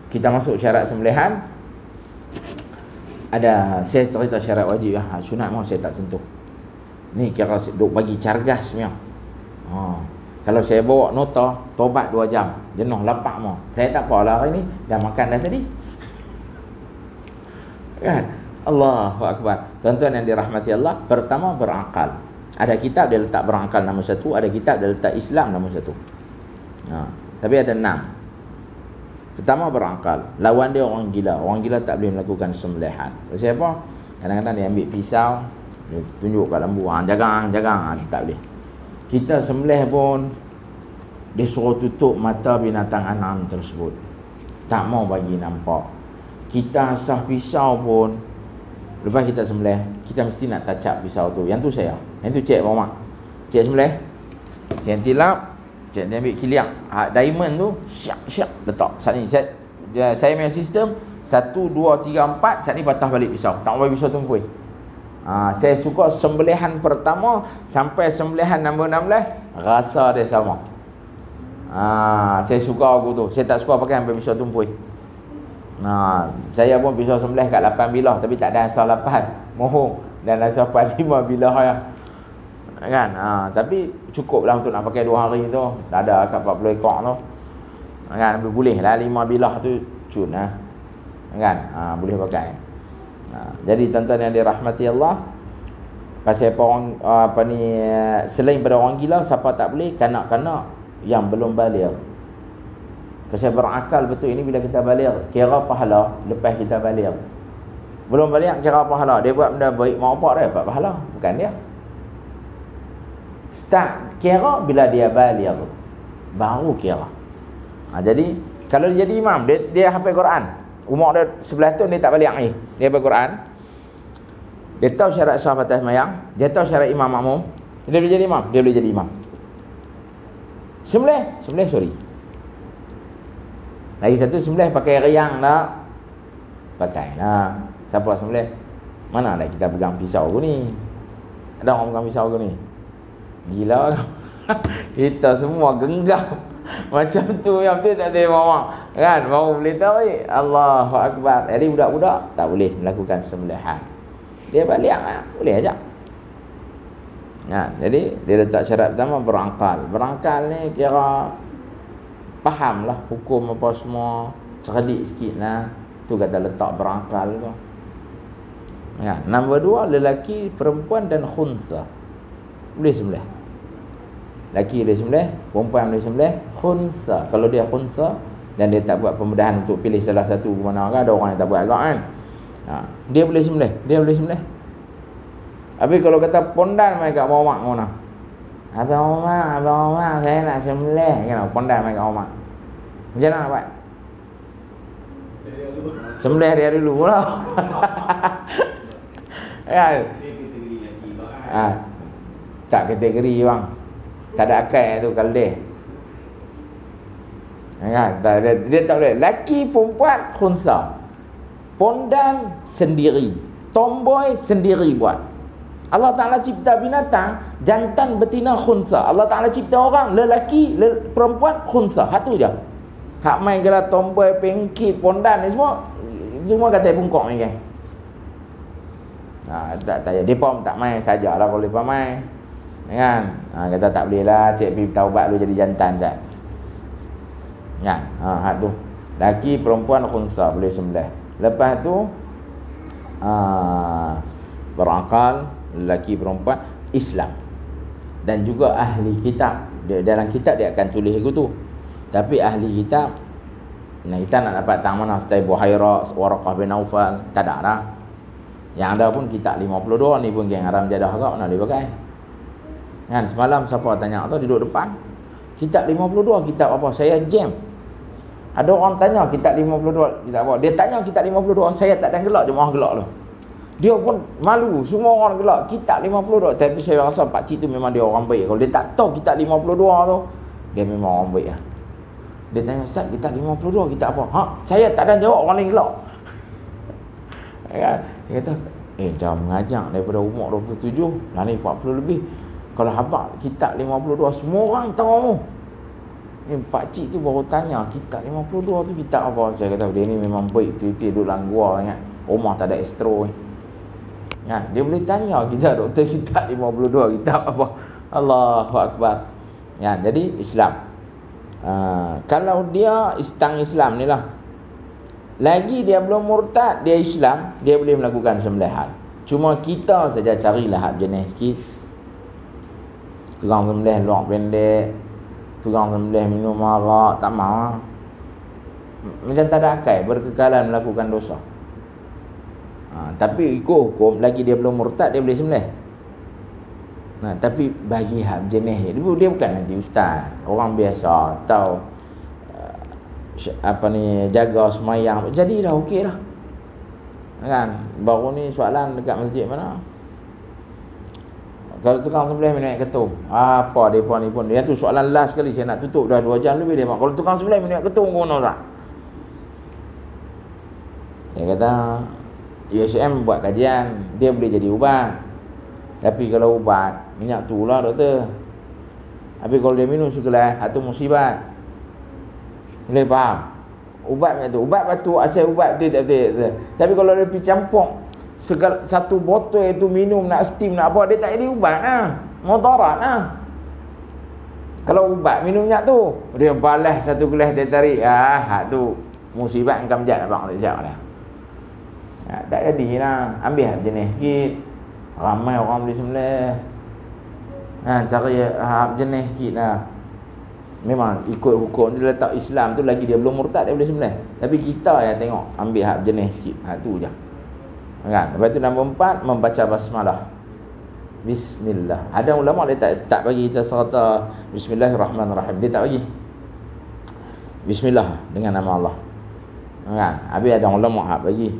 Kita masuk syarat sembelihan. Ada saya cerita syarat wajib lah. Sunat mau saya tak sentuh. Ni kira duk bagi cargas punya. Kalau saya bawa nota tobat 2 jam, jenuh lapak mau. Saya tak apalah hari ni, dah makan dah tadi. Kan? Allahu akbar. Tuan-tuan yang dirahmati Allah, pertama berakal. Ada kitab dia letak berakal nombor 1, ada kitab dia letak Islam nombor 1. Tapi ada 6. Pertama berakal. Lawan dia orang gila. Orang gila tak boleh melakukan sembelihan. Sebab apa? Kadang-kadang dia ambil pisau, Dia tunjuk kat lembu, jagang, tak boleh. Kita sembelih pun dia suruh tutup mata binatang anam tersebut, tak mau bagi nampak. Kita asah pisau pun, lepas kita sembelih, kita mesti nak tacap pisau tu. Yang tu saya, yang tu cik Muhammad, cik sembelih, cik tilap, cik dia ambil kiliang diamond tu, siap letak. Saat ni saya punya sistem 1, 2, 3, 4, saat ni patah balik pisau, tak mau bagi pisau tumpul. Saya suka sembelihan pertama sampai sembelihan nombor 16, rasa dia sama. Saya suka aku tu. Saya tak suka pakai sampai pisau tumpul. Saya pun pisau sembelih kat 8 bilah, tapi tak ada asal 8 mohong dan asal 5 bilah ya. Kan? Tapi cukup lah untuk nak pakai 2 hari tu. Dah ada kat 40 ekor tu. Kan? Boleh lah 5 bilah tu cun lah. Kan? Boleh pakai. Jadi tuan-tuan yang dirahmati Allah, pasal orang selain pada orang gila, siapa tak boleh? Kanak-kanak yang belum baligh. Pasal berakal betul ini bila kita baligh, kira pahala lepas kita baligh. Belum baligh kira pahala, dia buat benda baik mau apa dia dapat pahala, bukan dia. Start kira bila dia baligh, baru kira. Jadi kalau dia jadi imam, dia hafal Quran, umur dia 11 tahun, dia tak baligh ni, dia hafal Quran, dia tahu syarat sah fatihah sembahyang, dia tahu syarat imam makmum, dia boleh jadi imam, dia boleh jadi imam. Sembelih sorry. Lagi satu sembelih pakai riang tak? Pakai lah. Siapa sembelih? Mana nak kita pegang pisau aku ni? Ada orang pegang pisau aku ni? Gila. Kita semua genggam. Macam tu yang tu tak boleh bawa. Kan? Baru boleh tahu Allahu Akbar. Jadi budak-budak tak boleh melakukan sembelihan. Dia balik lah. Boleh aja. Jadi dia letak syarat pertama berangkal. Berangkal ni kira faham lah hukum apa semua, cerdik sikit lah. Tu kata letak berangkal tu. Nombor 2, lelaki, perempuan dan khunsa boleh sembelih. Lelaki boleh sembelih, perempuan boleh sembelih. Khunsa, kalau dia khunsa dan dia tak buat pembedahan untuk pilih salah satu ke mana, kan ada orang yang tak buat agak kan, dia boleh sembelih. Habis kalau kata pondan mai kat bawah mak mana? Abang Omar, saya nak sembelih. Kan pondan mai kat bawah mak. Macam mana nak buat? Sembelih dia dulu lah. Kan? Tak kategori bang. Tak ada akal tu kalau dia. Kan? Dia tak boleh. Laki perempuan khunsa. Pondan sendiri. Tomboy sendiri buat. Allah Ta'ala cipta binatang jantan betina khunsa. Allah Ta'ala cipta orang lelaki perempuan khunsa. Hak tu je. Hak main kala tomboy, pengkit, pondan ni semua kata bungkok ni kan. Tak dia pun tak main sajalah kalau dia main. Kan? Kata tak boleh lah, cik pergi taubat lu jadi jantan tak. Kan? Hak tu. Laki perempuan khunsa boleh sembelih. Lepas tu berakal, lelaki perempuan, Islam dan juga ahli kitab. Dalam kitab dia akan tulis begitu. Tapi ahli kitab, kita nak dapat tang mana setai Buhairah, Waraqah bin Naufal, tak ada lah. Yang ada pun kitab 52 ni pun geng haram jadah agak mana dia pakai. Kan semalam siapa tanya tu duduk depan, kitab 52 kitab apa? Saya jam. Ada orang tanya kitab 52 kitab apa? Dia tanya kitab 52, saya tak ada gelak, jemaah gelak tu. Dia pun malu, semua orang gelak kitab 52. Tapi saya rasa pak cik tu memang dia orang baik. Kalau dia tak tahu kitab 52 tu, dia memang orang baik lah. Dia tanya, Ustaz, kitab 52 kitab apa? Saya tak ada jawab, orang lain gelak. Kan? Dia kata, dah mengajak daripada umur 27, lah ni 40 lebih. Kalau habaq kitab 52 semua orang tahu. Ni pak cik tu baru tanya kitab 52 tu kitab apa? Saya kata dia ni memang baik, betul-betul duduk dalam gua ingat. Rumah tak ada astro ni. Dia boleh tanya kita doktor kitab 52 kitab apa? Allahu Akbar. Jadi Islam. Kalau dia istang Islam ni lah, lagi dia belum murtad, dia Islam, dia boleh melakukan sembelihan. Cuma kita saja carilah hak jenis sikit. Tukang sembelih luak pendek, tukang sembelih minum arak, tak mahu. Macam tak ada akal, berkekalan melakukan dosa. Tapi ikut hukum, lagi dia belum murtad, dia boleh sembelih. Tapi bagi hak jenis dia bukan nanti ustaz, orang biasa atau jaga semayang, jadi dah okey dah. Kan? Baru ni soalan dekat masjid mana? Kalau tukang sembelih minyak ketung, apa depa ni pun. Dia tu soalan last sekali, saya nak tutup dah 2 jam lebih dia. Kalau tukang sembelih minyak ketung guna tak? Dia kata USM buat kajian, dia boleh jadi ubat. Tapi kalau ubat minyak tu lah doktor. Tapi kalau dia minum segelas, itu musibat. Boleh faham? Ubat minyak tu, ubat batu asal ubat tu tak betul. Tapi kalau dia pergi campur satu botol itu minum, nak steam nak apa, dia tak jadi ubat lah, mudarat lah. Kalau ubat minum minyak tu, dia balas satu gelas, dia tarik, tu musibat engkau jat abang tak siap dah. Tak jadi lah. Ambil hak jenis sikit, ramai orang boleh sembelih. Cari hak jenis sikit lah. Memang ikut hukum dia letak Islam tu, lagi dia belum murtad dia boleh sembelih. Tapi kita yang tengok ambil hak jenis sikit, tu je. Kan? Lepas tu nombor 4, membaca basmalah. Bismillah. Ada ulama dia tak bagi kita serta Bismillahirrahmanirrahim. Dia tak bagi. Bismillah dengan nama Allah. Kan? Habis ada ulama hak bagi.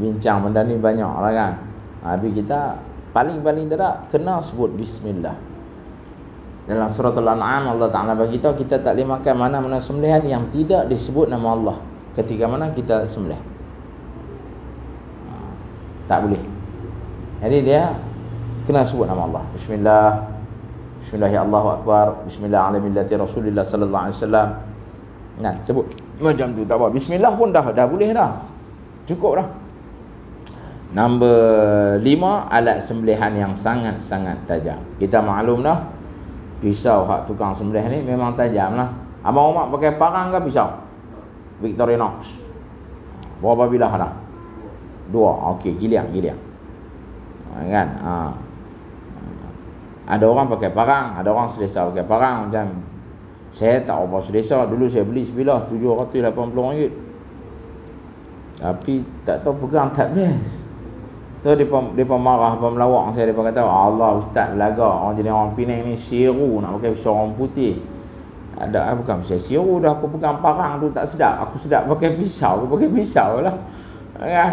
Bincang benda ni banyak lah kan. Habis kita paling tidak kena sebut Bismillah. Dalam surah Al-An'am Allah Ta'ala bagi tahu kita tak boleh makan mana-mana sembelihan yang tidak disebut nama Allah ketika mana kita sembelih. Tak boleh. Jadi dia kena sebut nama Allah. Bismillah. Bismillah ya Allahu Akbar. Bismillah ala millati Rasulillah sallallahu alaihi wasallam. Sebut macam tu tak apa. Bismillah pun dah boleh dah. Cukup dah. Nombor 5, alat sembelihan yang sangat-sangat tajam. Kita maklum dah, pisau hak tukang sembelih ni memang tajam lah. Abang Umar pakai parang ke pisau? Victorinox. Berapa bilah dah? 2. Okey, giliang. Kan? Ada orang pakai parang, ada orang selesa pakai parang. Macam saya tak apa selesa. Dulu saya beli sebilah RM780. Tapi tak tahu pegang tak best. Tu depa marah, depa melawak saya, depa kata Allah ustaz belaga, orang jenis orang Penang ni siru nak pakai pisau orang putih. Ada bukan pisau siru dah, aku pegang parang tu tak sedap. Aku sedap pakai pisau, aku pakai pisau lah. Kan?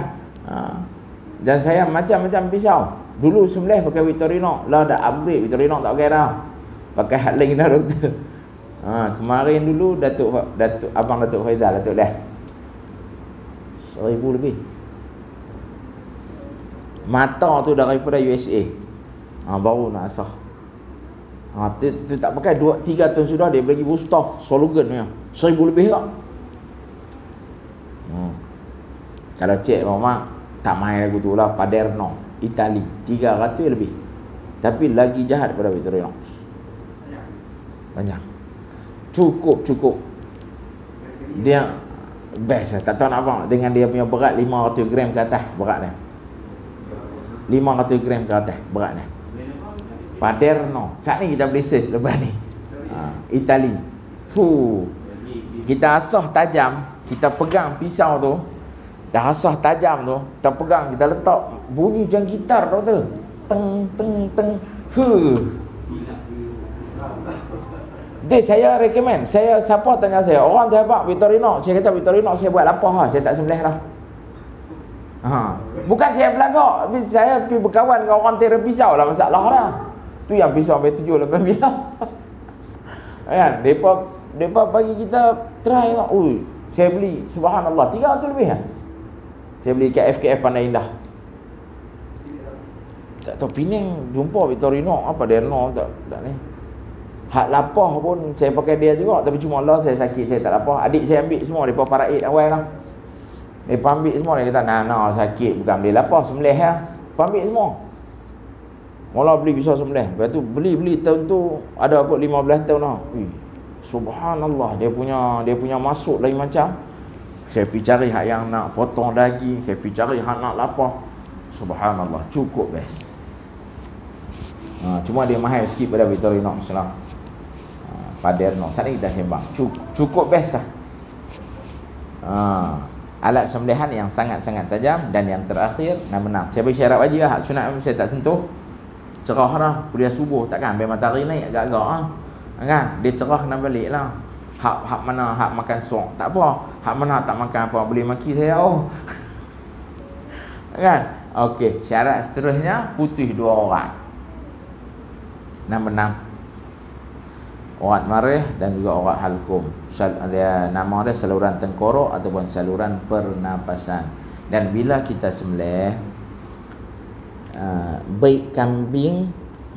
Dan saya macam-macam pisau. Dulu sembelih pakai Victorinox, lah dah upgrade Victorinox tak pakai dah. Pakai hard link dah doktor. Kemarin dulu Abang Datuk Faizal, Datuk dah 1,000 lebih. Mata tu daripada USA. Baru nak asah. Tu tak pakai 2-3 tahun sudah dia bagi Wusthof Solugen ni. 1,000 lebih tak? Kalau cek memang tak main lagu tu lah. Paderno, Itali, 300 lebih. Tapi lagi jahat daripada Victorinox. Banyak. Cukup. Dia best lah. Tak tahu nak apa. Dengan dia punya berat 500 gram ke atas berat dia. 500 gram ke atas berat dia. Paderno. Saat ni kita boleh search lepas ni. Itali. Kita asah tajam. Kita pegang pisau tu. Dah asah tajam tu, kita pegang, kita letak bunyi macam gitar tau tu. Teng. Jadi saya recommend, siapa tanya saya, orang sahabat Victorinox, saya kata Victorinox saya buat lapar lah, saya tak sembelih dah. Bukan saya belagak, tapi saya pergi berkawan dengan orang tera pisau lah masalah dah. Tu yang pisau sampai 7-8 bilah. Kan, depa bagi kita try lah. Saya beli subhanallah 300 lebih kan. Saya beli KF Pandai Indah. Tak tahu Penang jumpa Victorinox apa Derno tak ni. Hak lapah pun saya pakai dia juga, tapi cuma Allah saya sakit, saya tak lapah. Adik saya ambil semua, depa paraid awal lah. Depa ambil semua, dia kata nah sakit bukan beli lapah sembelih ya. Depa ambil semua. Mula beli pisau sembelih. Lepas tu beli tahun tu ada kot 15 tahun dah. Subhanallah, dia punya masuk lain macam. Saya pergi cari hak yang nak potong daging, saya pergi cari hak nak lapar. Subhanallah, cukup best. Cuma dia mahal sikit pada Victorinox lah. Paderno. Saat ni kita sembang. Cukup best lah. Alat sembelihan yang sangat-sangat tajam. Dan yang terakhir, nak menang. Saya beri syarat wajib lah. Hak sunat saya tak sentuh. cerah dah, kuliah subuh takkan ambil matahari naik agak-agak kan, dia cerah kena balik lah. Hak mana hak makan sok tak apa, hak mana tak makan apa boleh maki saya kan. Okey, syarat seterusnya putih 2 orang. Nombor 6, urat marih dan juga urat halkum. Nama dia saluran tengkorak ataupun saluran pernafasan. Dan bila kita sembelih baik kambing,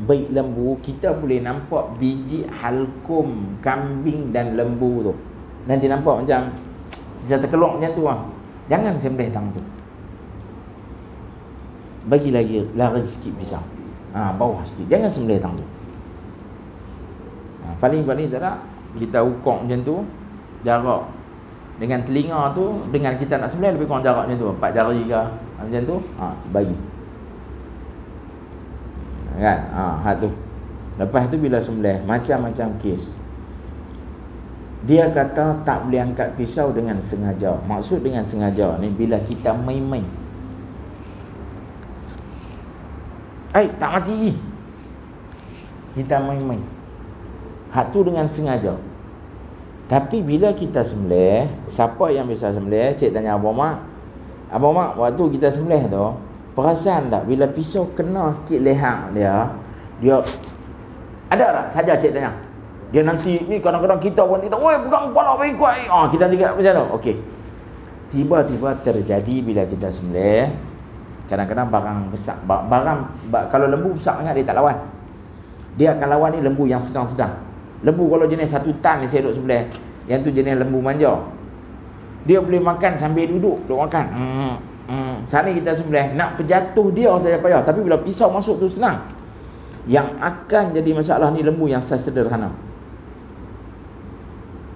baik lembu, kita boleh nampak biji halkum kambing dan lembu tu. Nanti nampak macam terkelok macam tu Jangan sembelih tang tu. Bagi lagi lari sikit pisau. Bawah sikit. Jangan sembelih tang tu. Paling-paling tak nak kita ukur macam tu, jarak dengan telinga tu dengan kita nak sembelih lebih kurang jarak macam tu, 4 jari ke macam tu, bagi. Kan? Hak tu. Lepas tu bila sembelih macam-macam kes. Dia kata tak boleh angkat pisau dengan sengaja. Maksud dengan sengaja ni bila kita main-main. Tak mati. Kita main-main. Hak tu dengan sengaja. Tapi bila kita sembelih, siapa yang bisa sembelih? Cik tanya Abang Mak, waktu kita sembelih tu, perasan tak bila pisau kena sikit leher dia ada tak? Saja cik tanya. Dia nanti ni kadang-kadang kita pun kita, "Oi, pegang kepala bagi kuat." Kita tiga macam tu. Okey. Tiba-tiba terjadi bila kita sembelih, kadang-kadang barang besar, kalau lembu besar sangat dia tak lawan. Dia akan lawan ni lembu yang sedang-sedang. Lembu kalau jenis 1 tan ni saya duduk sebelah, yang tu jenis lembu manja. Dia boleh makan sambil duduk makan. Saat ni kita sembelih, nak berjatuh dia saja payah. Tapi bila pisau masuk tu senang. Yang akan jadi masalah ni lembu yang saiz sederhana.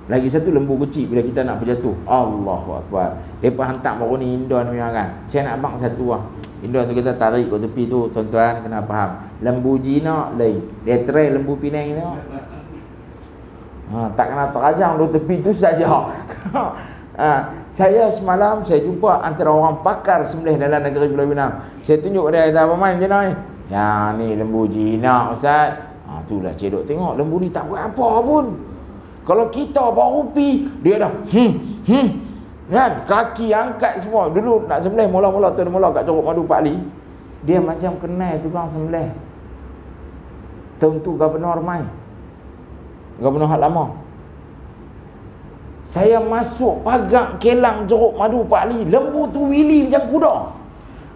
Lagi satu lembu kecil bila kita nak berjatuh. Allahu Akbar. Mereka hantar baru ni Indon punya kan. Saya nak abang satu Indon tu kita tarik ke tepi tu. Tuan-tuan kena faham. Lembu jinak lain. Dia try lembu Penang ni tengok. Tak kena terajang di tepi tu saja. Saya semalam saya jumpa antara orang pakar sembelih dalam negeri Pulau Pinang. Saya tunjuk dia, kata, "Apa main macam ni?" "Ya, ni lembu jinak Ustaz." Itulah cedok tengok lembu ni tak buat apa pun. Kalau kita baru pi, dia dah kan, kaki angkat semua. Dulu nak sembelih mula-mula tu mula kat Curug Madu Pak Ali. Dia macam kenal tukang sembelih. Tentu Gubernur mai. Gubernur hak lama. Saya masuk pagar kelang Curug Madu Pak Ali, lembu tu wili macam kuda.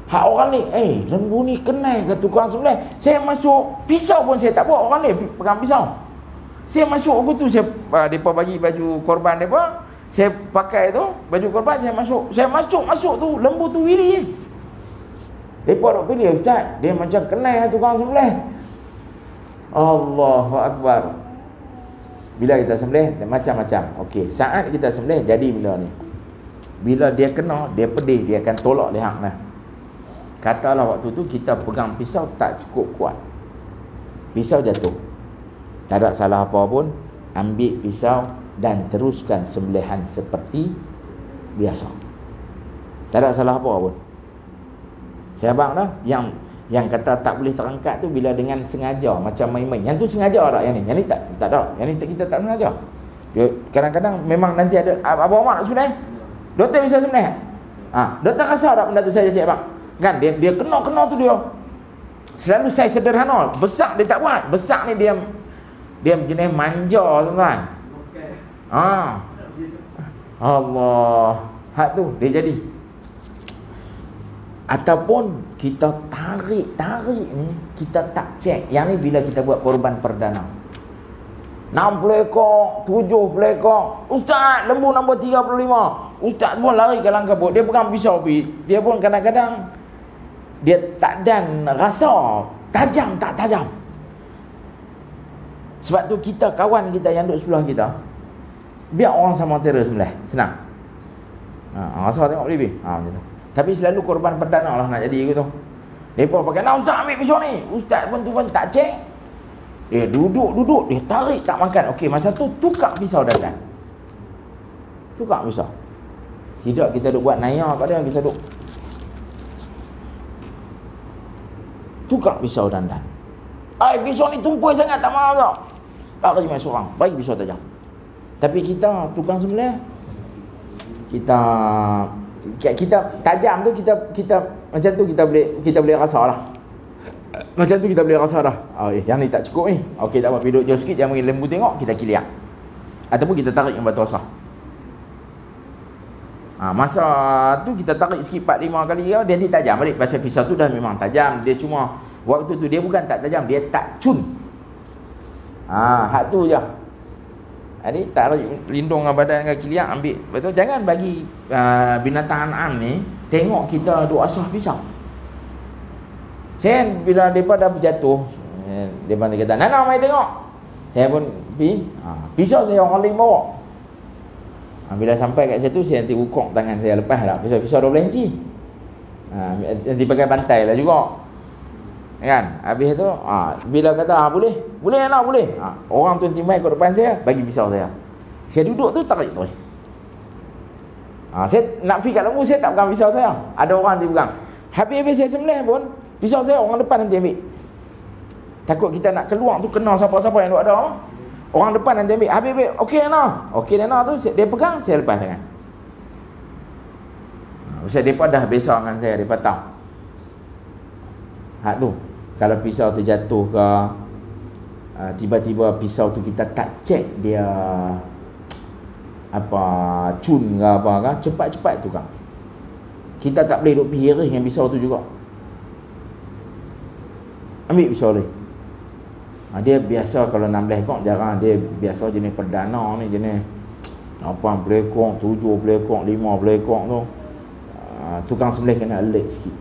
Hak orang ni, lembu ni kenal ke tukang sembelih. Saya masuk, pisau pun saya tak bawa, orang ni pegang pisau. Saya masuk aku tu, mereka bagi baju korban mereka, saya pakai tu baju korban, saya masuk tu lembu tu wili. Mereka tak pilih, Ustaz, dia macam kenal tukang sembelih. Allahu Akbar. Bila kita sembelih macam-macam. Okey, saat kita sembelih jadi bila ni, bila dia kena, dia pedih, dia akan tolak leher lah. Katalah waktu tu kita pegang pisau tak cukup kuat, pisau jatuh, tak ada salah apa pun, ambil pisau dan teruskan sembelihan seperti biasa. Tak ada salah apa pun. Saya abang dah yang kata tak boleh terangkat tu bila dengan sengaja, macam main-main. Yang tu sengaja tak, yang ni tak ada. Yang ni kita tak sengaja. Dia kadang-kadang memang nanti ada abang mak nak sembelih. Doktor bisa sembelih. Doktor rasa tak benda tu saya cek bang. Kan dia kena tu dia. Selalu saya sederhana, besar dia tak buat. Besar ni dia jenis manja tuan-tuan. Allah. Hak tu dia jadi. Ataupun kita tarik ni, kita tak cek. Yang ni bila kita buat korban perdana. 60 ekor, 70 ekor. Ustaz, lembu nombor 35. Ustaz pun lari ke langkah bot. Dia pegang pisau pi. Dia pun kadang-kadang dia tak dan rasa tajam tak tajam. Sebab tu kita, kawan kita yang duduk sebelah kita, biar orang sama terus sembelih, senang. Rasa tengok boleh macam tu. Tapi selalu korban perdana lah nak jadi gitu. Mereka pakai, "Nah Ustaz ambil pisau ni." Ustaz pun tu pun tak cek. Dia duduk, dia tarik tak makan. Okey, masa tu tukar pisau dandan. Tukar pisau. Tidak kita duk buat naya kat dia, kita duk tukar pisau dandan. Pisau ni tumpul sangat, tak maaf tak. Lari mai seorang, bagi pisau tajam. Tapi kita tukang sembelih, kita tajam tu, kita macam tu kita boleh rasa lah. Macam tu kita boleh rasa dah. Yang ni tak cukup ni. Okey, tak apa, pergi duduk jauh sikit, jangan bagi lembu tengok, kita kiliang. Ataupun kita tarik yang batu asah. Masa tu kita tarik sikit 4-5 kali dia nanti tajam balik. Pasal pisau tu dah memang tajam. Dia cuma waktu tu dia bukan tak tajam, dia tak cun. Hak tu je. Jadi tarik lindung dengan badan dengan kiliang, ambil. Betul, jangan bagi binatang an'am ni tengok kita duk asah pisau. Saya bila mereka dah berjatuh, mereka kata, Nana mai tengok. Saya pun pergi, pisau saya orang lain bawa. Bila sampai kat situ, saya nanti ukok tangan saya, lepas lah pisau 12 inci. Nanti pakai bantai lah juga, kan. Habis tu bila kata boleh nak boleh, orang tu nanti mai kat depan saya, bagi pisau saya. Saya duduk tu tarik terus. Saya nak pergi kat lembu, saya tak pegang pisau saya, ada orang dia pegang. Habis saya sembelih pun, pisau saya orang depan nanti ambil. Takut kita nak keluar tu kena siapa-siapa yang ada. Orang depan nanti ambil. Habis okey Nana tu dia pegang, saya lepas tangan. Pasal mereka dah biasa dengan saya, mereka tahu. Hak tu, kalau pisau tu jatuh ke, tiba-tiba pisau tu kita tak cek dia apa cun ke apa ke, cepat-cepat tu kan. Kita tak boleh duk pergi dengan pisau tu juga. Ambil pisau ni. Dia biasa kalau 16 ekor jarang, dia biasa jenis perdana ni, jenis 8 ekor, 7 ekor, 5 ekor tu. Tukang sembelih kena alert sikit.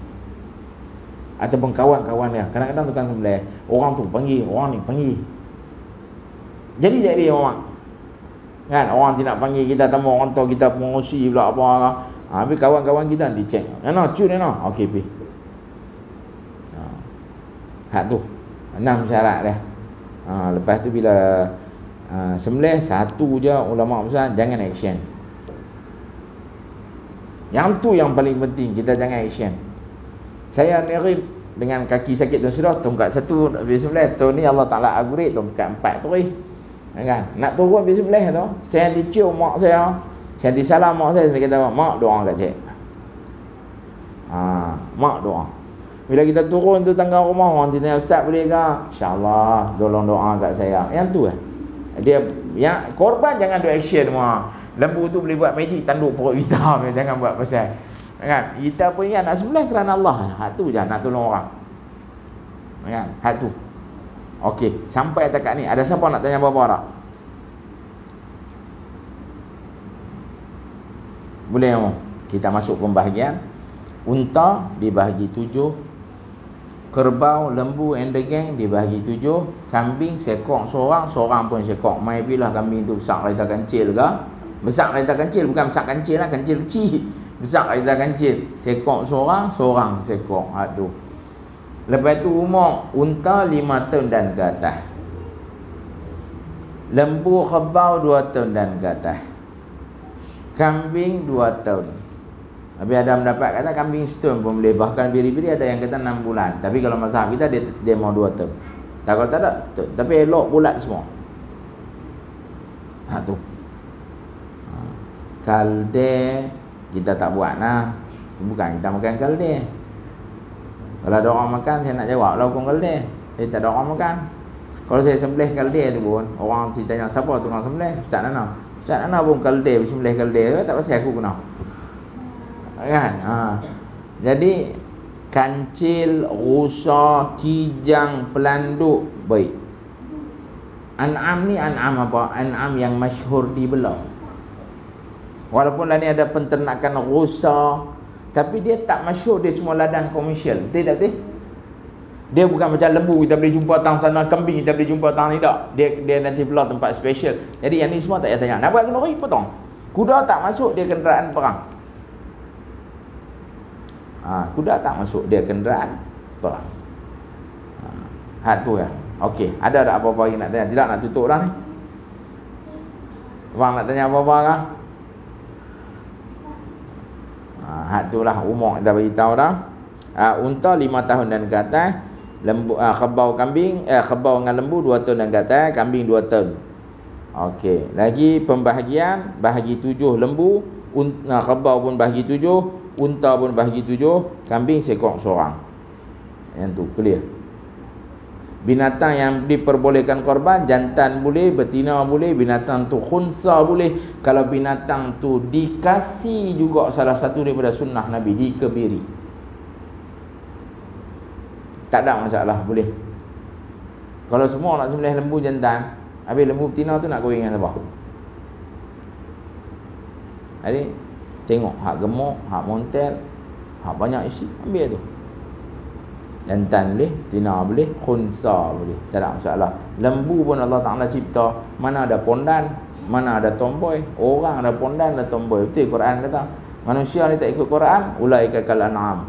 Ataupun kawan-kawan dia, kadang-kadang tukang sembelih, orang tu panggil, orang ni panggil. Jadi orang. Kan, orang tidak panggil kita, tambah orang tahu kita pengurusi pula apa. Habis kawan-kawan kita nanti cek. Nana, cun Nana. Okey, pergi. Hak tu 6 syarat dah. Lepas tu bila sembelih, satu je ulama besar, jangan action. Yang tu yang paling penting, kita jangan action. Saya nirib dengan kaki sakit tu sudah, tongkat satu nak pergi sembelih, tu ni Allah Ta'ala aguri tongkat 4 terus. Kan? Nak turun pergi sembelih tu, saya dicium mak saya disalam mak saya kata, mak doa kat cik. Mak doa. Bila kita turun tu tangga rumah, orang tanya, Ustaz boleh ke? InsyaAllah, tolong doa kat saya. Yang tu dia, yang korban jangan do action semua. Lembu tu boleh buat magic, tanduk perut kita. Jangan buat pasal, kan? Kita pun ingat nak sembelih kerana Allah. Hak tu je, nak tolong orang, kan? Hak tu. Okey, sampai dekat ni, ada siapa nak tanya apa-apa tak? Boleh tak? Kita masuk pembahagian. Unta dibahagi 7, kerbau, lembu and the gang dibahagi 7, kambing sekok seorang pun sekok. Mai bilah kambing tu besar kereta kancil ke? Besar kereta kancil, bukan besar kancil lah, kancil kecil. Besar kereta kancil. Sekok seorang sekok. Aduh. Lepas tu umur unta 5 tahun dan ke atas. Lembu kerbau 2 tahun dan ke atas. Kambing 2 tahun. Tapi ada mendapat kata kambing setahun pun boleh. Bahkan biri-biri ada yang kata 6 bulan. Tapi kalau mazhab kita dia mau 2 tahun. Tak kalau tak ada setahun. Tapi elok bulat semua. Tu. Kalde kita tak buat nah. Bukan kita makan kalde. Kalau ada orang makan, saya nak jawab lah hukum kalde. Tapi tak ada orang makan. Kalau saya sembelih kalde tu pun, orang tanya siapa tukang sembelih? Ustaz Nana. Ustaz Nana pun kalde, sembelih kalde. Tak pasal aku kena. Kan? Jadi kancil, rusa, kijang, pelanduk, baik. An'am ni an'am apa? An'am yang masyhur di belah. Walaupun lah ni ada penternakan rusa, tapi dia tak masyhur, dia cuma ladang komersial. Betul tak betul? Dia bukan macam lembu, kita boleh jumpa tang sana, kambing kita boleh jumpa tang ni tak. Dia nanti belah tempat special. Jadi yang ni semua tak payah tanya. Nak buat kenduri potong. Kuda tak masuk, dia kenderaan perang. Kuda tak masuk, dia kenderaan perang. Hak tu ya. Okey, ada tak apa-apa lagi nak tanya? Tidak, nak tutup dah ni. Abang nak tanya apa-apa kah? Hak tu lah umur kita beritahu dah. Unta 5 tahun dan ke atas, lembu kerbau kambing kerbau dengan lembu 2 ton dan kata kambing 2 ton. Okey, lagi pembahagian bahagi 7 lembu, kerbau pun bahagi 7, unta pun bahagi 7, kambing seekor seorang. Yang tu clear. Binatang yang diperbolehkan korban, jantan boleh, betina boleh, binatang tu khunsa boleh. Kalau binatang tu dikasih juga salah satu daripada sunnah Nabi, dikebiri, tak ada masalah, boleh. Kalau semua nak sembelih lembu jantan, habis lembu betina tu nak kahwin dengan siapa? Jadi tengok hak gemuk, hak montel, hak banyak isi, ambil tu. Jantan boleh, betina boleh, khunsa boleh, tak ada masalah. Lembu pun Allah Ta'ala cipta, mana ada pondan, mana ada tomboy. Orang ada pondan, ada tomboy. Betul Quran kata, manusia ni tak ikut Quran, ulaika kal an'am.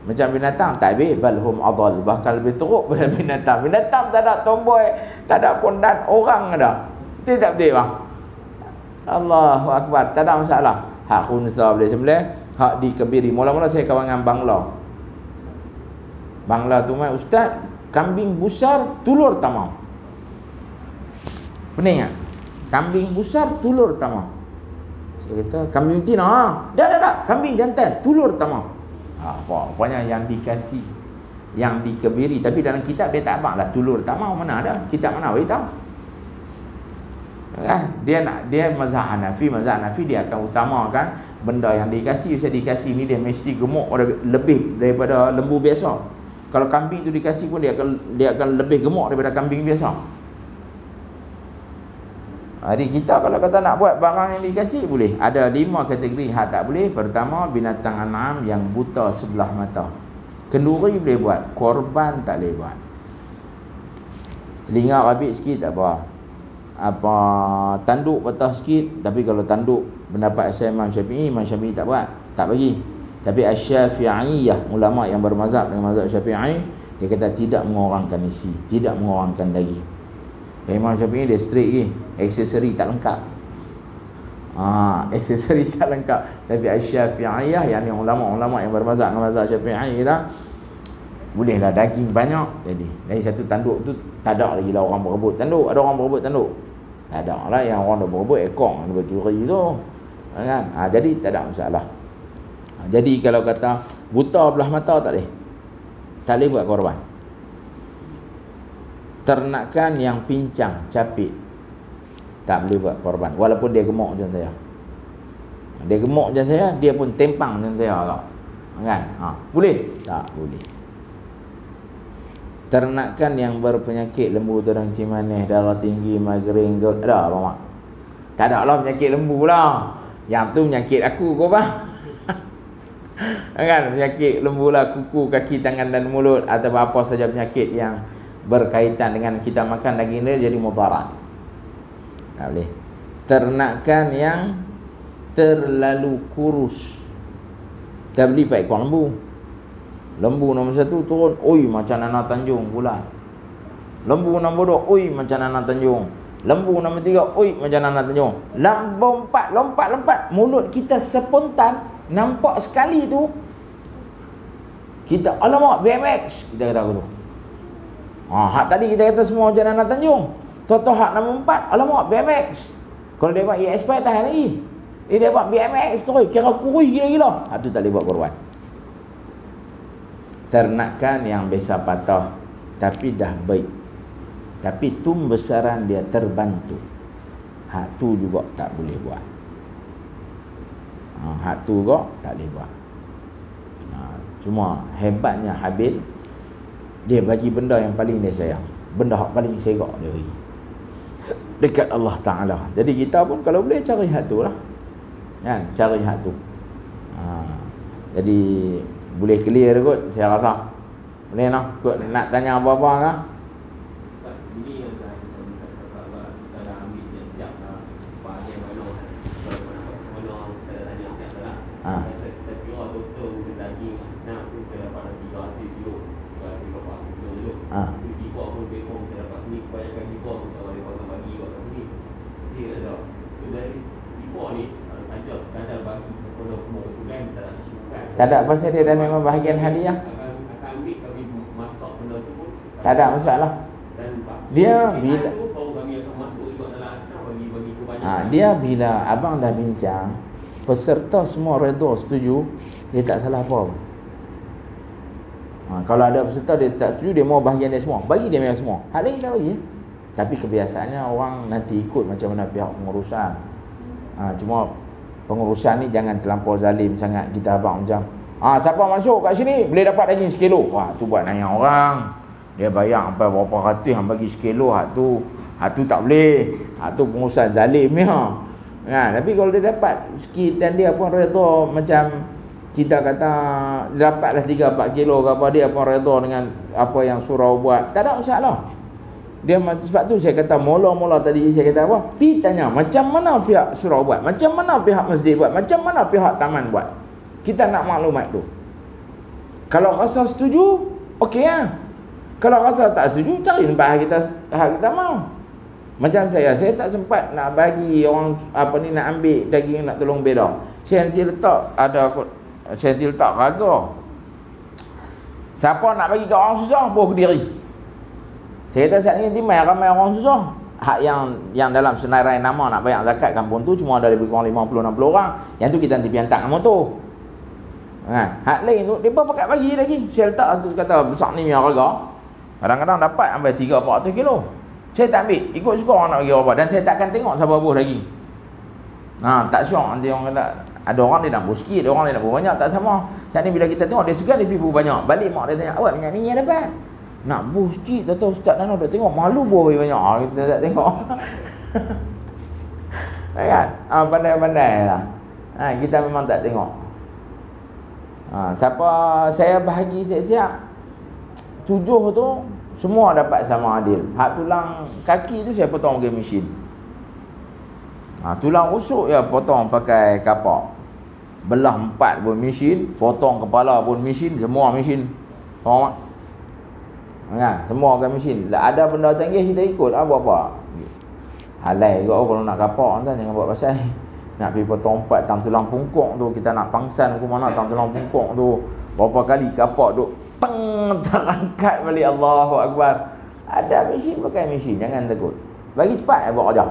Macam binatang tak habis, balhum adal, bahkan lebih teruk daripada binatang. Binatang tak ada tomboy, tak ada pondan, orang ada. Betul tak betul bang? Allahu Akbar, tak ada masalah. Hak khunsa boleh sembelih, hak dikebiri. Mula-mula saya kawan dengan Bangla tu mai, ustaz, kambing besar tulur tak mau. Pening tak? Kambing besar tulur tak mau. Saya kata kambing betina, dah, kambing jantan tulur tak mau. Pokoknya yang dikasih, yang dikebiri. Tapi dalam kitab dia tak abang lah tulur tak mau, mana ada kitab mana beritahu. Dia mazhab Hanafi dia akan utamakan benda yang dikasih. Bisa dikasih ni dia mesti gemuk lebih daripada lembu biasa. Kalau kambing tu dikasih pun dia akan lebih gemuk daripada kambing biasa. Jadi kita kalau kata nak buat barang yang dikasih, boleh. Ada 5 kategori hak tak boleh. Pertama, binatang an'am yang buta sebelah mata. Kenduri boleh buat, korban tak boleh buat. Telinga rabit sikit tak apa, tanduk patah sikit. Tapi kalau tanduk pendapat Imam Syafi'i tak buat, tak bagi. Tapi Asy-Syafi'iyah, ulama yang bermazhab dengan mazhab Syafi'i, dia kata tidak mengorangkan isi, tidak mengorangkan daging. Imam Syafi'i dia straight lagi, aksesori tak lengkap. Aksesori tak lengkap. Tapi Asy-Syafi'iyah, yang ni ulama-ulama yang bermazhab dengan mazhab Syafi'i kata bolehlah daging banyak. Jadi dari satu tanduk tu tak ada lagi lah orang berebut tanduk. Ada orang berebut tanduk? Tak ada lah. Yang orang dah berebut ekor, dia bercuri tu kan. Jadi tak ada masalah. Jadi kalau kata buta belah mata tak boleh buat korban. Ternakan yang pincang, capit, tak boleh buat korban. Walaupun dia gemuk macam saya. Dia gemuk macam saya, dia pun tempang macam saya lah. Kan? Boleh? Tak boleh. Ternakan yang berpenyakit, lembu terang cimanih, darah tinggi, migrain, ada apa mak? Tak ada lah penyakit lembu lah. Yang tu penyakit aku kau bang. Kan, penyakit lembu lah, kuku, kaki, tangan dan mulut, atau apa saja penyakit yang berkaitan dengan kita makan daging dia jadi mudarat. Tak boleh. Ternakan yang terlalu kurus, tak boleh pakai ekor lembu. Lembu nombor 1 turun, oi macam Nana Tanjung pula. Lembu nombor 2, oi macam Nana Tanjung. Lembu nombor 3, oi macam Nana Tanjung. Lompat, mulut kita spontan nampak sekali tu, kita alamak BMX, kita kata aku tu. Hak tadi kita kata semua macam Nana Tanjung. Toto hak nombor 4, alamak BMX. Kalau dia buat ESP tahan lagi. Dia buat BMX tu, kira kurui gila-gila. Tu tak boleh buat korban. Ternakan yang biasa patah tapi dah baik, tapi tumbesaran dia terbantu, hak tu juga tak boleh buat. Hak tu juga tak boleh buat. Cuma hebatnya Habil, dia bagi benda yang paling dia sayang, benda yang paling serak dia bagi dekat Allah Ta'ala. Jadi kita pun kalau boleh cari hak tu lah kan, cari hak tu. Jadi boleh clear kot saya rasa. Boleh nak kot nak tanya apa-apa ke? Ini yang kita ambil siap-siap lah. Pak ada mana tanya siap lah. Saya kira doktor daging senang tu kita dapat 300 kilo. Kalau kita dapat kilo dulu. Tiba pun bekong kita dapat ni kebanyakan tiba kalau dia potong bagi buat sini. Dia ada. Jadi tiba ni saja sekadar bagi kepada umum tu kan kita nak isukan. Tak ada pasal dia dah memang bahagian hadiah. Akan ambil kami masak Tak ada masalah. Dan Dia bila baru kami akan masuk juga dalam asnaf bagi kebanyakan. dia bila abang dah bincang, peserta semua redha setuju, dia tak salah apa. Kalau ada peserta dia tak setuju, dia mau bahagian dia semua, bagi dia semua. Hal lain tak bagi. Tapi kebiasaannya orang nanti ikut macam mana pihak pengurusan. Cuma pengurusan ni jangan terlampau zalim sangat. Kita abang macam siapa masuk kat sini boleh dapat daging sekilo. Wah, tu buat nanya orang. Dia bayar sampai berapa ratus yang bagi sekilo. Hak tu tak boleh. Hak tu pengurusan zalim ya. Tapi kalau dia dapat sikit dan dia pun redha, macam kita kata dapatlah 3-4 kilo ke apa, dia pun redha dengan apa yang surau buat, tak ada masalah. Dia sebab tu saya kata mula-mula tadi saya kata apa? Pi tanya macam mana pihak surau buat, macam mana pihak masjid buat, macam mana pihak taman buat. Kita nak maklumat tu. Kalau rasa setuju, okey lah. Kalau rasa tak setuju, cari tempat hak kita mau. Macam saya tak sempat nak bagi orang nak ambil daging nak tolong bela. Saya nanti letak raga. Siapa nak bagi ke orang susah, buat ke diri. Saya kata saat ni nanti ramai orang susah. Hak yang dalam senarai nama nak bayar zakat kampung tu cuma ada lebih kurang 50-60 orang. Yang tu kita nanti pergi hantar motor. Hak lain tu depa pakat bagi lagi. Saya letak tu kata besar ni harga. Kadang-kadang dapat sampai 300-400 kilo. Saya tak ambil, ikut suka orang nak bagi apa. Dan saya takkan tengok siapa buah lagi. Tak syok nanti orang kata ada orang dia nak buah sikit, ada orang dia nak buah banyak, tak sama. Saat ni bila kita tengok dia segan dia pergi buah banyak. Balik mak dia tanya, awak banyak ni yang dapat? Nak buah sikit, tahu Ustaz Nano dah tengok malu buah banyak. Kita tak tengok. Kan? Pandai-pandai lah. Kita memang tak tengok. Siapa saya bahagi siap-siap 7 tu semua dapat sama adil. Hak tulang kaki tu saya potong pakai mesin. Tulang rusuk ya potong pakai kapak. Belah 4 pun mesin, potong kepala pun mesin, semua mesin. Faham tak? Kan? Semua pakai mesin. Ada benda canggih kita ikut buat apa? Halai juga kalau nak kapak kan, jangan buat pasal. Nak pergi potong 4 tang tulang pungkuk tu, kita nak pangsan ke mana tang tulang pungkuk tu. Berapa kali kapak duk terangkat balik, Allahu Akbar. Ada mesin, pakai mesin, jangan takut. Bagi cepat buat kerja.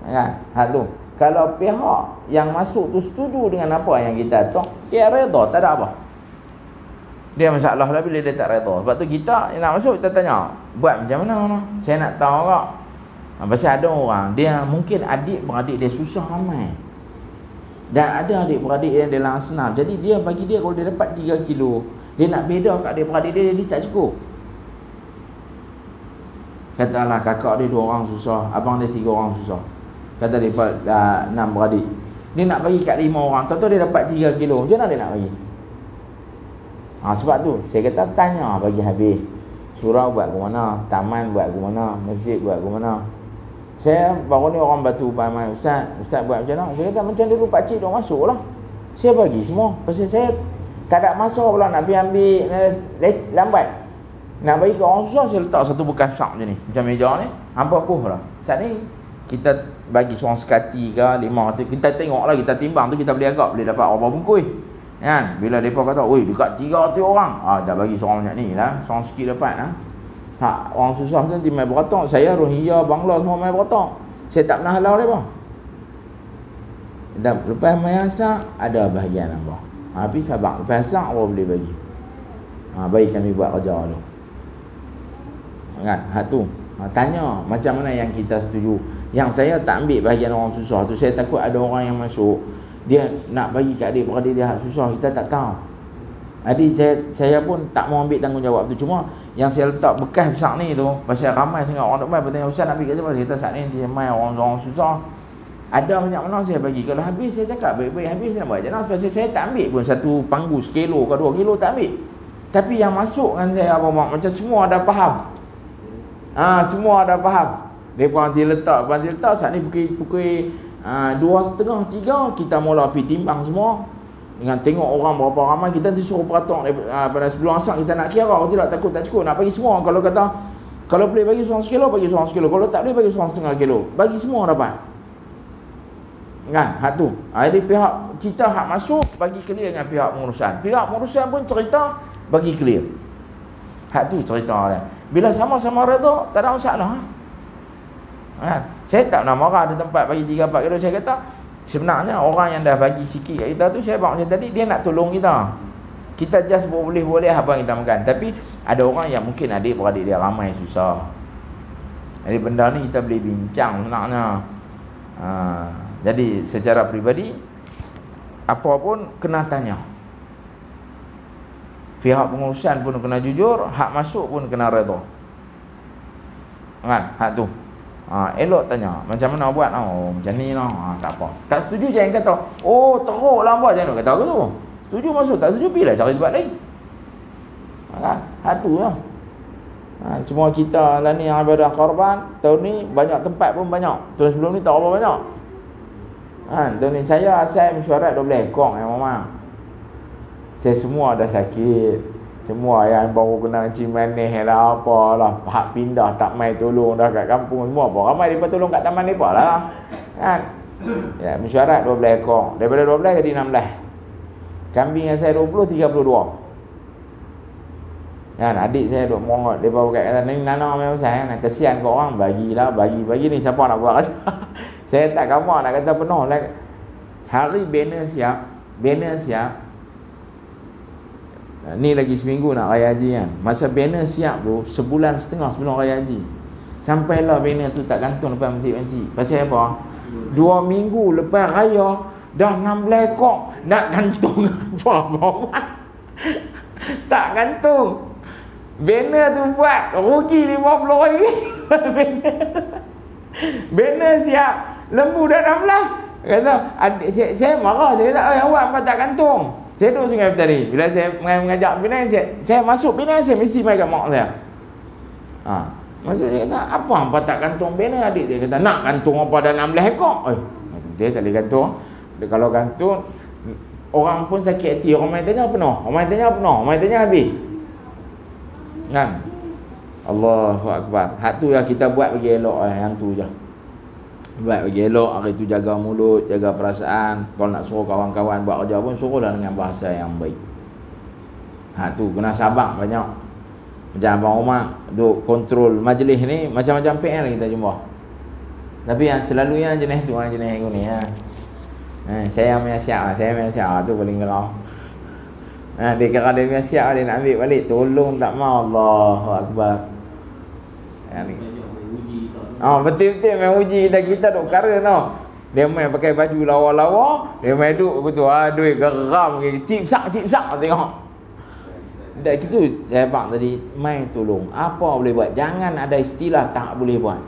Kan? Hak tu. Kalau pihak yang masuk tu setuju dengan apa yang kita tu, dia redha, tak ada apa. Dia masalah lah bila dia tak redha. Sebab tu kita yang nak masuk, kita tanya, buat macam mana? Saya nak tahu tak. Pasal ada orang, dia mungkin adik-beradik dia susah ramai. Dan ada adik-beradik yang dalam asnaf. Jadi dia bagi dia kalau dia dapat 3 kilo, dia nak beda kat adik-beradik dia, dia tak cukup. Katalah kakak dia 2 orang susah, abang dia 3 orang susah. Kata dia 6 beradik. Dia nak bagi kat 5 orang, tahu-tahu dia dapat 3 kilo. Macam mana dia nak bagi? Sebab tu saya kata tanya bagi habis. Surau buat ke mana, taman buat ke mana, masjid buat ke mana. Saya baru ni orang batu pamai, Ustaz buat macam mana? Saya kata macam dulu pakcik dia masuk lah. Saya bagi semua. Pasal saya tak ada masa pula nak pergi ambil lambat. Nak bagi ke orang susah, saya letak satu bekas sak macam ni, macam meja ni, hampa puh lah. Saat ni kita bagi seorang sekati ke 500, kita tengok lah, kita timbang tu, kita boleh agak boleh dapat berapa bungkus kan. Bila mereka kata oi dekat 300 orang, dah bagi seorang banyak ni lah, seorang sikit dapat lah. Orang susah tu nanti main beratong. Saya Rohingya, Bangla semua main beratong. Saya tak pernah halau mereka. Dan lepas main asak ada bahagian apa. Tapi sabar, lepas asak orang boleh bagi. Baik kami buat kerja tu. Kan? Hak tu. Tanya macam mana yang kita setuju. Yang saya tak ambil bahagian orang susah tu, saya takut ada orang yang masuk, dia nak bagi kat adik-beradik dia hak susah, kita tak tahu. Jadi saya pun tak mau ambil tanggungjawab tu. Cuma yang saya letak bekas besar ni tu, pasal ramai sangat orang duk mai bertanya, Ustaz nak ambil kat siapa? Saya kata saat ni dia mai orang susah. Ada banyak mana saya bagi. Kalau habis saya cakap baik-baik, habis saya nak buat macam mana? Sebab saya tak ambil pun satu panggu sekilo ke 2 kilo, tak ambil. Tapi yang masuk kan saya apa macam semua ada faham. Semua ada faham. Mereka nanti letak saat ni pukul 2.30, 3 kita mula pergi timbang semua. Dengan tengok orang berapa ramai, kita nanti suruh peratok pada sebelum asar kita nak kira. Kalau tidak takut tak cukup, nak bagi semua. Kalau kata kalau boleh bagi seorang sekilo, bagi seorang sekilo. Kalau tak boleh, bagi seorang setengah kilo. Bagi semua dapat. Kan? Hak tu. Jadi pihak kita hak masuk, bagi clear dengan pihak pengurusan. Pihak pengurusan pun cerita, bagi clear. Hak tu cerita dia. Bila sama-sama redha, tak ada masalah. Kan? Saya tak nak marah ada tempat bagi 3-4 kilo. Saya kata sebenarnya orang yang dah bagi sikit kat kita tu, saya buat macam tadi, dia nak tolong kita. Kita just boleh-boleh apa kita makan. Tapi ada orang yang mungkin adik-beradik dia ramai susah. Jadi benda ni kita boleh bincang sebenarnya. Jadi secara peribadi, apa pun kena tanya. Pihak pengurusan pun kena jujur, hak masuk pun kena redha. Kan? Hak tu. Elok tanya, macam mana buat? Oh, macam ni lah. Tak apa. Tak setuju jangan kata, oh teruklah buat macam mana. Kata aku tu. Setuju masuk, tak setuju pilih cari tempat lain. Kan? Hak tu lah. Cuma kita lah ni yang ibadah korban, tahun ni banyak tempat pun banyak. Tahun sebelum ni tak apa banyak. Tahun ni saya asal mesyuarat 12 ekor yang mama. Saya semua dah sakit. Semua yang baru kena kencing manis lah apalah, hak pindah tak mai tolong dah kat kampung semua apa. Ramai depa tolong kat taman depa lah. Kan? Ya, mesyuarat 12 ekor. Daripada 12 jadi 16. Kambing yang saya 20 32. Kan adik saya duk mongot depa buat kata ni nana memang saya nak kesian kau orang bagilah bagi ni siapa nak buat. Saya tak gamak nak kata penuh lah. Hari banner siap. Ni lagi seminggu nak raya haji kan. Masa banner siap tu sebulan setengah sebelum raya haji. Sampailah banner tu tak gantung depan masjid. Pasal apa? 2 minggu lepas raya dah 16 ekor nak gantung apa bawah. Tak gantung. Banner tu buat rugi RM50. Banner siap, lembu dah 16. Kata adik saya marah, saya kata awak apa tak gantung. Saya duduk Sungai Petani. Bila saya mengajak Penang, saya masuk Penang, saya mesti main kat mak saya. Maksud saya kata, apa tak gantung banner? Adik saya kata, nak gantung apa dah 16 ekor? Dia tak boleh gantung. Kalau gantung, orang pun sakit hati. Orang main tanya penuh. Orang main tanya habis. Kan? Allahu Akbar. Hak tu yang kita buat bagi elok. Yang tu je. Buat bagi elok. Hari tu jaga mulut, jaga perasaan. Kalau nak suruh kawan-kawan buat kerja pun, suruhlah dengan bahasa yang baik. Hak tu kena sabar banyak. Macam Abang Umar duk kontrol majlis ni, macam-macam PL kita jumpa. Tapi yang selalunya jenis tu, jenis aku ni. Saya punya siap tu paling gerau. Dia kira dia punya siap, dia nak ambil balik, tolong tak mau. Allahu Akbar. Betul-betul main uji kita duk kara tau. Dia main pakai baju lawa-lawa, dia main duk betul. Aduh geram, cip-sak tengok. Dah gitu saya bang tadi, main tolong. Apa boleh buat? Jangan ada istilah tak boleh buat.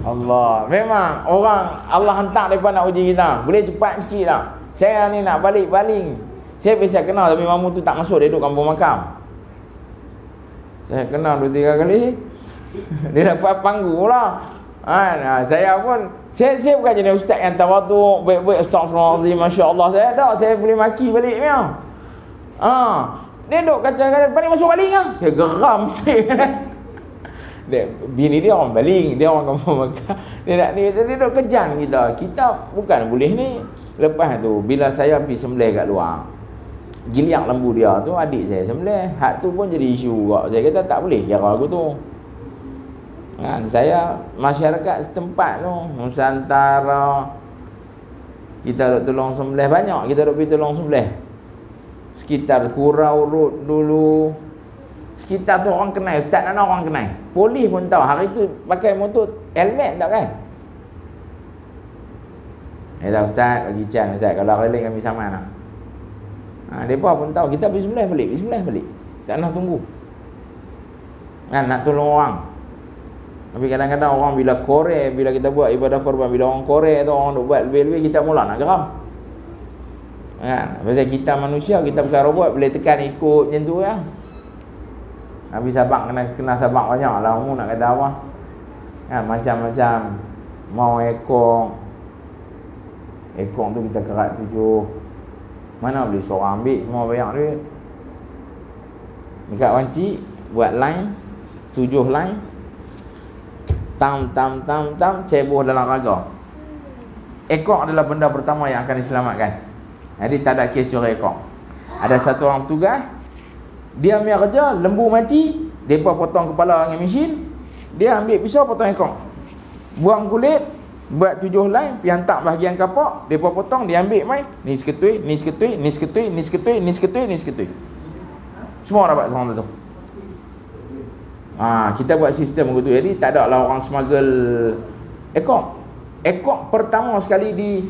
Allah, memang orang Allah hantar depa nak uji kita. Boleh cepat sikit tak? Saya ni nak balik baling. Saya biasa kenal tapi mamu tu tak masuk, dia duduk kampung makam. Saya kenal 2-3 kali. Dia dapat panggung lah. Saya pun saya bukan jenis ustaz yang tawaduk, baik-baik astagfirullahalazim, masya-Allah. Saya boleh maki balik dia. Dia duk kacau-kacau, balik masuk baling ah. Saya geram. Bini dia orang baling, dia orang kampung Mekah. Dia duk kejang kita. Kita bukan boleh ni. Lepas tu bila saya pergi sembelih kat luar, giliak lembu dia tu adik saya sembelih. Hak tu pun jadi isu juga. Saya kata tak boleh kira aku tu. Kan saya masyarakat setempat tu Nusantara, kita duk tolong sembelih banyak, kita duk pergi tolong sembelih sekitar Kurau Road dulu. Sekitar tu orang kenal, Ustaz Nana orang kenal. Polis pun tahu. Hari tu pakai motor helmet tak kan? Dah Ustaz bagi can Ustaz, kalau reling kami sama lah. Mereka pun tahu. Kita pergi sembelih balik. Tak nak tunggu. Kan nak tolong orang. Tapi kadang-kadang orang bila korek, bila kita buat ibadah korban, bila orang korek tu, orang duk buat lebih-lebih, kita mula nak geram. Kan? Pasal kita manusia, kita bukan robot, boleh tekan ikut macam tu ya. Habis sabak kena sabak banyak lah, umur nak kata apa. Kan? Macam-macam. Mau ekor tu kita kerat 7. Mana boleh seorang ambil, semua banyak duit. Dekat Wanci buat line 7 line, tam cebuh dalam raga. Ekor adalah benda pertama yang akan diselamatkan. Jadi tak ada kes curi ekor. Ada satu orang tugas, dia ambil kerja, lembu mati, depa potong kepala dengan mesin, dia ambil pisau potong ekor. Buang kulit, buat 7 line, pergi hantar bahagian kapak, depa potong, dia ambil mai, ni seketui, ni seketui, ni seketui, ni seketui, ni seketui, ni seketui. Semua dapat seorang tu. Kita buat sistem begitu. Jadi tak ada lah orang smuggle ekor. Ekor pertama sekali di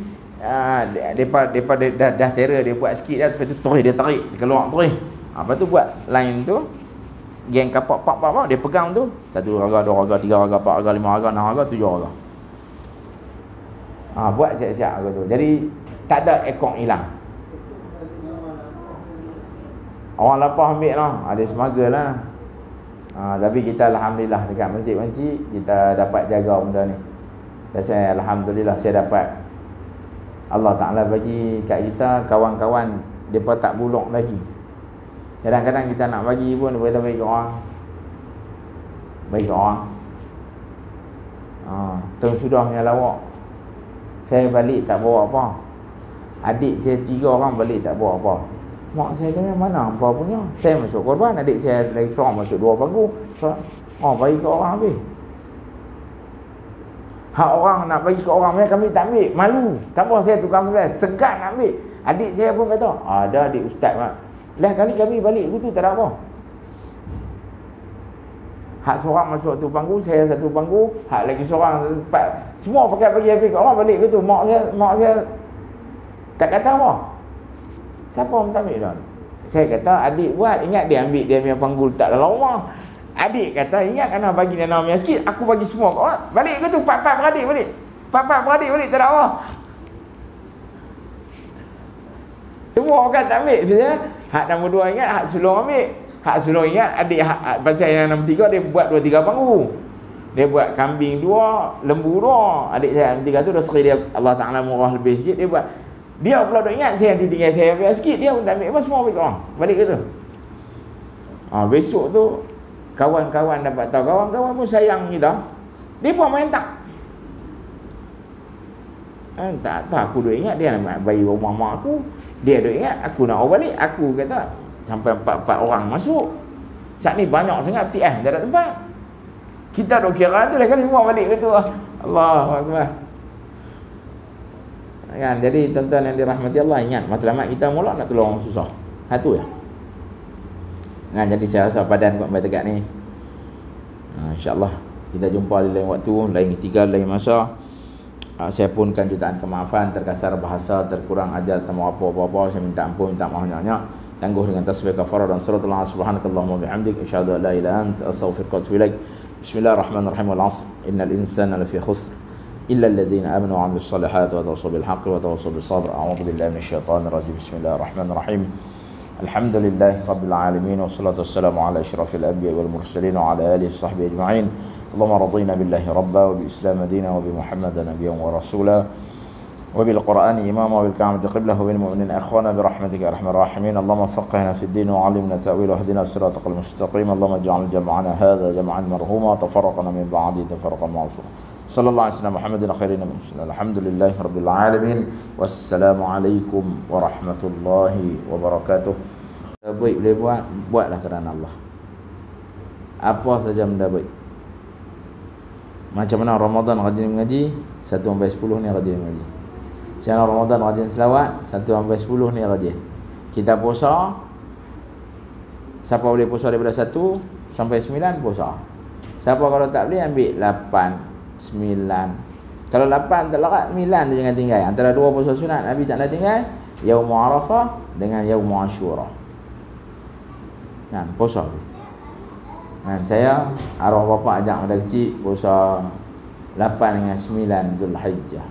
depa dah terror, dia buat sikit dah, lepas tu terus dia tarik, dia keluar terus. Lepas tu buat line tu, geng kapak pak dia pegang tu, 1 raga, 2 raga, 3 raga, 4 raga, 5 raga, 6 raga, 7 raga. Buat siap-siap gitu. Jadi tak ada ekor hilang. Orang lapar ambil lah, ada smuggle lah. Tapi kita alhamdulillah dekat Masjid Wanci kita dapat jaga benda ni. Saya alhamdulillah saya dapat, Allah Ta'ala bagi kat kita kawan-kawan depa tak buluk lagi. Kadang-kadang kita nak bagi pun dia kata bagi orang. Bagi orang. Terus sudah punya lawak. Saya balik tak bawa apa. Adik saya 3 orang balik tak bawa apa. Mak saya tanya mana apa punya. Saya masuk korban, adik saya lagi seorang masuk 2 panggu. Bagi ke orang habis. Hak orang nak bagi ke orang, kami tak ambil, malu. Tambah saya tukang sebelah, segan nak ambil. Adik saya pun kata, ada adik ustaz mak. Lah kali kami balik begitu tak ada apa. Hak seorang masuk 1 panggu, saya 1 panggu, hak lagi seorang 4. Semua pakai bagi habis ke orang balik begitu. Mak saya tak kata apa. Siapa minta ambil dah? Saya kata adik buat, ingat dia ambil dia punya panggu letak dalam rumah. Adik kata ingat Ana bagi dia nama sikit, aku bagi semua kau. Balik ke tu 4 beradik balik. 4 beradik balik tak ada apa. Semua orang tak ambil saya. Hak nombor 2 ingat, hak sulung ambil. Hak sulung ingat, adik hak pasal yang nombor 3 dia buat 2-3 panggu. Dia buat kambing 2, lembu 2. Adik saya nombor 3 tu rezeki dia Allah Ta'ala murah lebih sikit, dia buat. Dia pula duk ingat saya nanti tinggal saya ambil sikit, dia pun tak ambil apa, semua ambil kau. Balik ke tu. Besok tu kawan-kawan dapat tahu, kawan-kawan pun sayang kita. Dia pun main tak. Tak aku duk ingat dia nak bayi rumah mak aku. Dia duk ingat aku nak balik. Aku kata sampai 4 orang masuk. Saat ni banyak sangat PTM tak ada tempat. Kita duk kira tu lah kan semua balik ke tu. Allahu Akbar. Kan, jadi tuan-tuan yang dirahmati Allah, ingat matlamat kita mula nak tolong orang susah. Satu ya. Kan, jadi saya rasa padan buat tegak ni. InsyaAllah kita jumpa di lain waktu, lain ketika, lain masa. Saya punkan jutaan kemaafan, terkasar bahasa, terkurang ajar, temu apa-apa, saya minta ampun, minta maaf banyak-banyak. Tangguh dengan tasbih kafarah dan surat Allah subhanakallahumma bihamdik asyhadu an la ilaha illa anta astaghfiruka wa atubu ilaik. Bismillahirrahmanirrahim. Wal 'asr innal insana lafi khusr illa alladhina amanu wa 'amilus salihati wa tawassaw bil haqqi wa tawassaw bis sabr. A'udzu billahi minasyaitonir rajim. Bismillahirrahmanirrahim. Alhamdulillahi rabbil alamin wassalatu wassalamu ala asyrafil anbiya'i wal mursalin wa ala alihi washabbihi ajma'in. Allahumma radina billahi rabba wa bil islam dina wa bi muhammadan nabiyyan wa rasula wa bil qur'ani imama wa bil ka'bati qiblah wa bil mu'minin akhwana bi rahmatika arhamar rahimin. Allahumma faqqihna fid din wa 'allimna ta'wil wa hdina siratal mustaqim. Allahumma ij'al jam'ana hadha jam'an marhuma tafarraqna min ba'di tafarraqan ma'sura. Sallallahu alaihi wasallam Muhammadin khairin min sallallahu. Alhamdulillahi rabbil alamin. Wassalamu alaikum warahmatullahi wabarakatuh. Baik boleh buatlah kerana Allah. Apa saja benda baik. Macam mana Ramadan rajin mengaji, 1-10 ni rajin mengaji. Siapa Ramadan rajin selawat, 1-10 ni rajin. Kita puasa, siapa boleh puasa daripada 1 sampai 9 puasa. Siapa kalau tak boleh ambil 8, 9. Kalau 8 tak larat, 9 tu jangan tinggal. Antara 2 puasa sunat Nabi tak nak tinggal, Yaum Arafah dengan Yaum Ashura. Kan, puasa. Kan, saya arwah bapa ajak pada kecil puasa 8 dengan 9 Zulhijjah.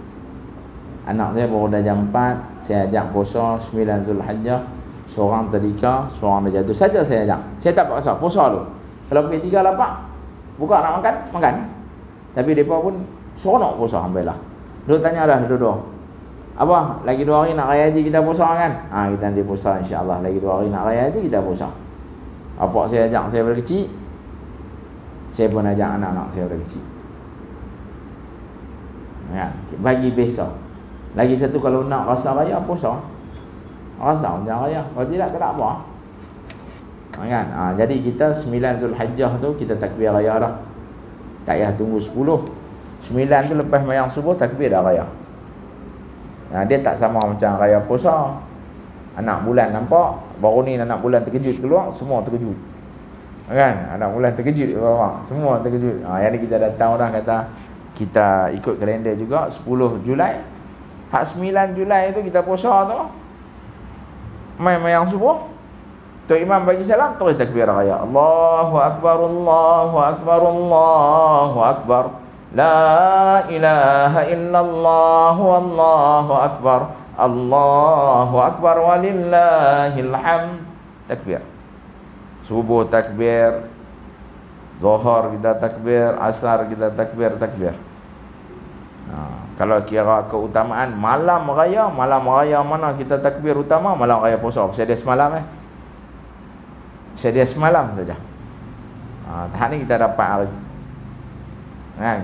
Anak saya baru dah jam 4, saya ajak puasa 9 Zulhijjah. Seorang terdika, seorang dah jatuh. Saja saya ajak. Saya tak paksa, puasa tu. Kalau pergi 3 lapak, buka nak makan, makan. Tapi mereka pun seronok puasa, alhamdulillah. Duk tanya dah duduk. Abah, lagi 2 hari nak raya haji kita puasa kan? Kita nanti puasa insya-Allah. Lagi 2 hari nak raya haji kita puasa. Apa saya ajak saya dari kecil, saya pun ajak anak-anak saya dari kecil. Ya, bagi besok. Lagi satu kalau nak rasa raya puasa. Rasa macam raya. Kalau tidak, tak ada apa. Kan? Jadi kita 9 Zulhijjah tu kita takbir raya dah. Tak payah tunggu 10. 9 tu lepas mayang subuh takbir dah raya. Dia tak sama macam raya puasa. Anak bulan nampak, baru ni anak bulan terkejut keluar, semua terkejut. Kan? Anak bulan terkejut keluar, semua terkejut. Yang ni kita dah tahu dah, kata kita ikut kalender juga 10 Julai. Hak 9 Julai tu kita puasa tu. Mayang subuh. Tok Imam bagi salam, terus takbir raya. Allahu Akbar, Allahu Akbar, Allahu Akbar. La ilaha illallah, Allahu Akbar. Allahu Akbar walillahil hamd. Takbir. Subuh takbir. Zuhur kita takbir, asar kita takbir. Kalau kira keutamaan malam raya mana kita takbir utama? Malam raya puasa. Sedia semalam Sedia semalam saja. Tahap ni kita dapat hari.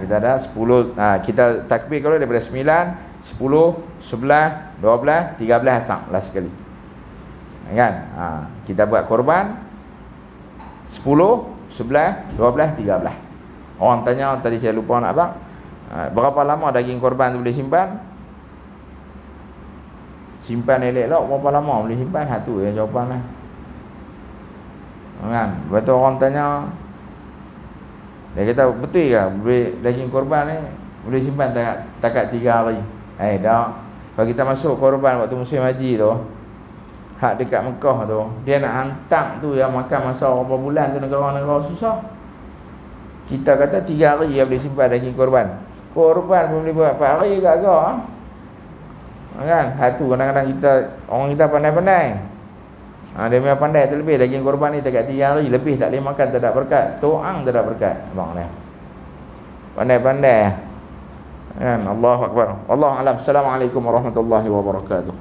Kita ada 10, kita takbir kalau daripada 9, 10, 11, 12, 13 asar last sekali. Kan? Kita buat korban 10, 11, 12, 13. Orang tanya tadi, saya lupa nak abang, berapa lama daging korban tu boleh simpan? Simpan elok-elok berapa lama boleh simpan? Tu yang jawapan lah. Kan? Betul orang tanya, dia kata betul ke boleh daging korban ni boleh simpan takat 3 hari? Dah. Kalau kita masuk korban waktu musim haji tu, hak dekat Mekah tu, dia nak hantar tu yang makan masa berapa bulan tu, negara-negara susah. Kita kata 3 hari dia boleh simpan daging korban. Korban pun boleh buat 4 hari agak-agak. Kan? Tu kadang-kadang orang kita pandai-pandai. Dia memang pandai tu lebih. Daging korban ni dekat 3 hari lebih tak boleh makan, tak ada berkat. To'ang tak ada berkat. Abang ni pandai-pandai. Kan? Allahu Akbar. Allahu a'lam. Assalamualaikum warahmatullahi wabarakatuh.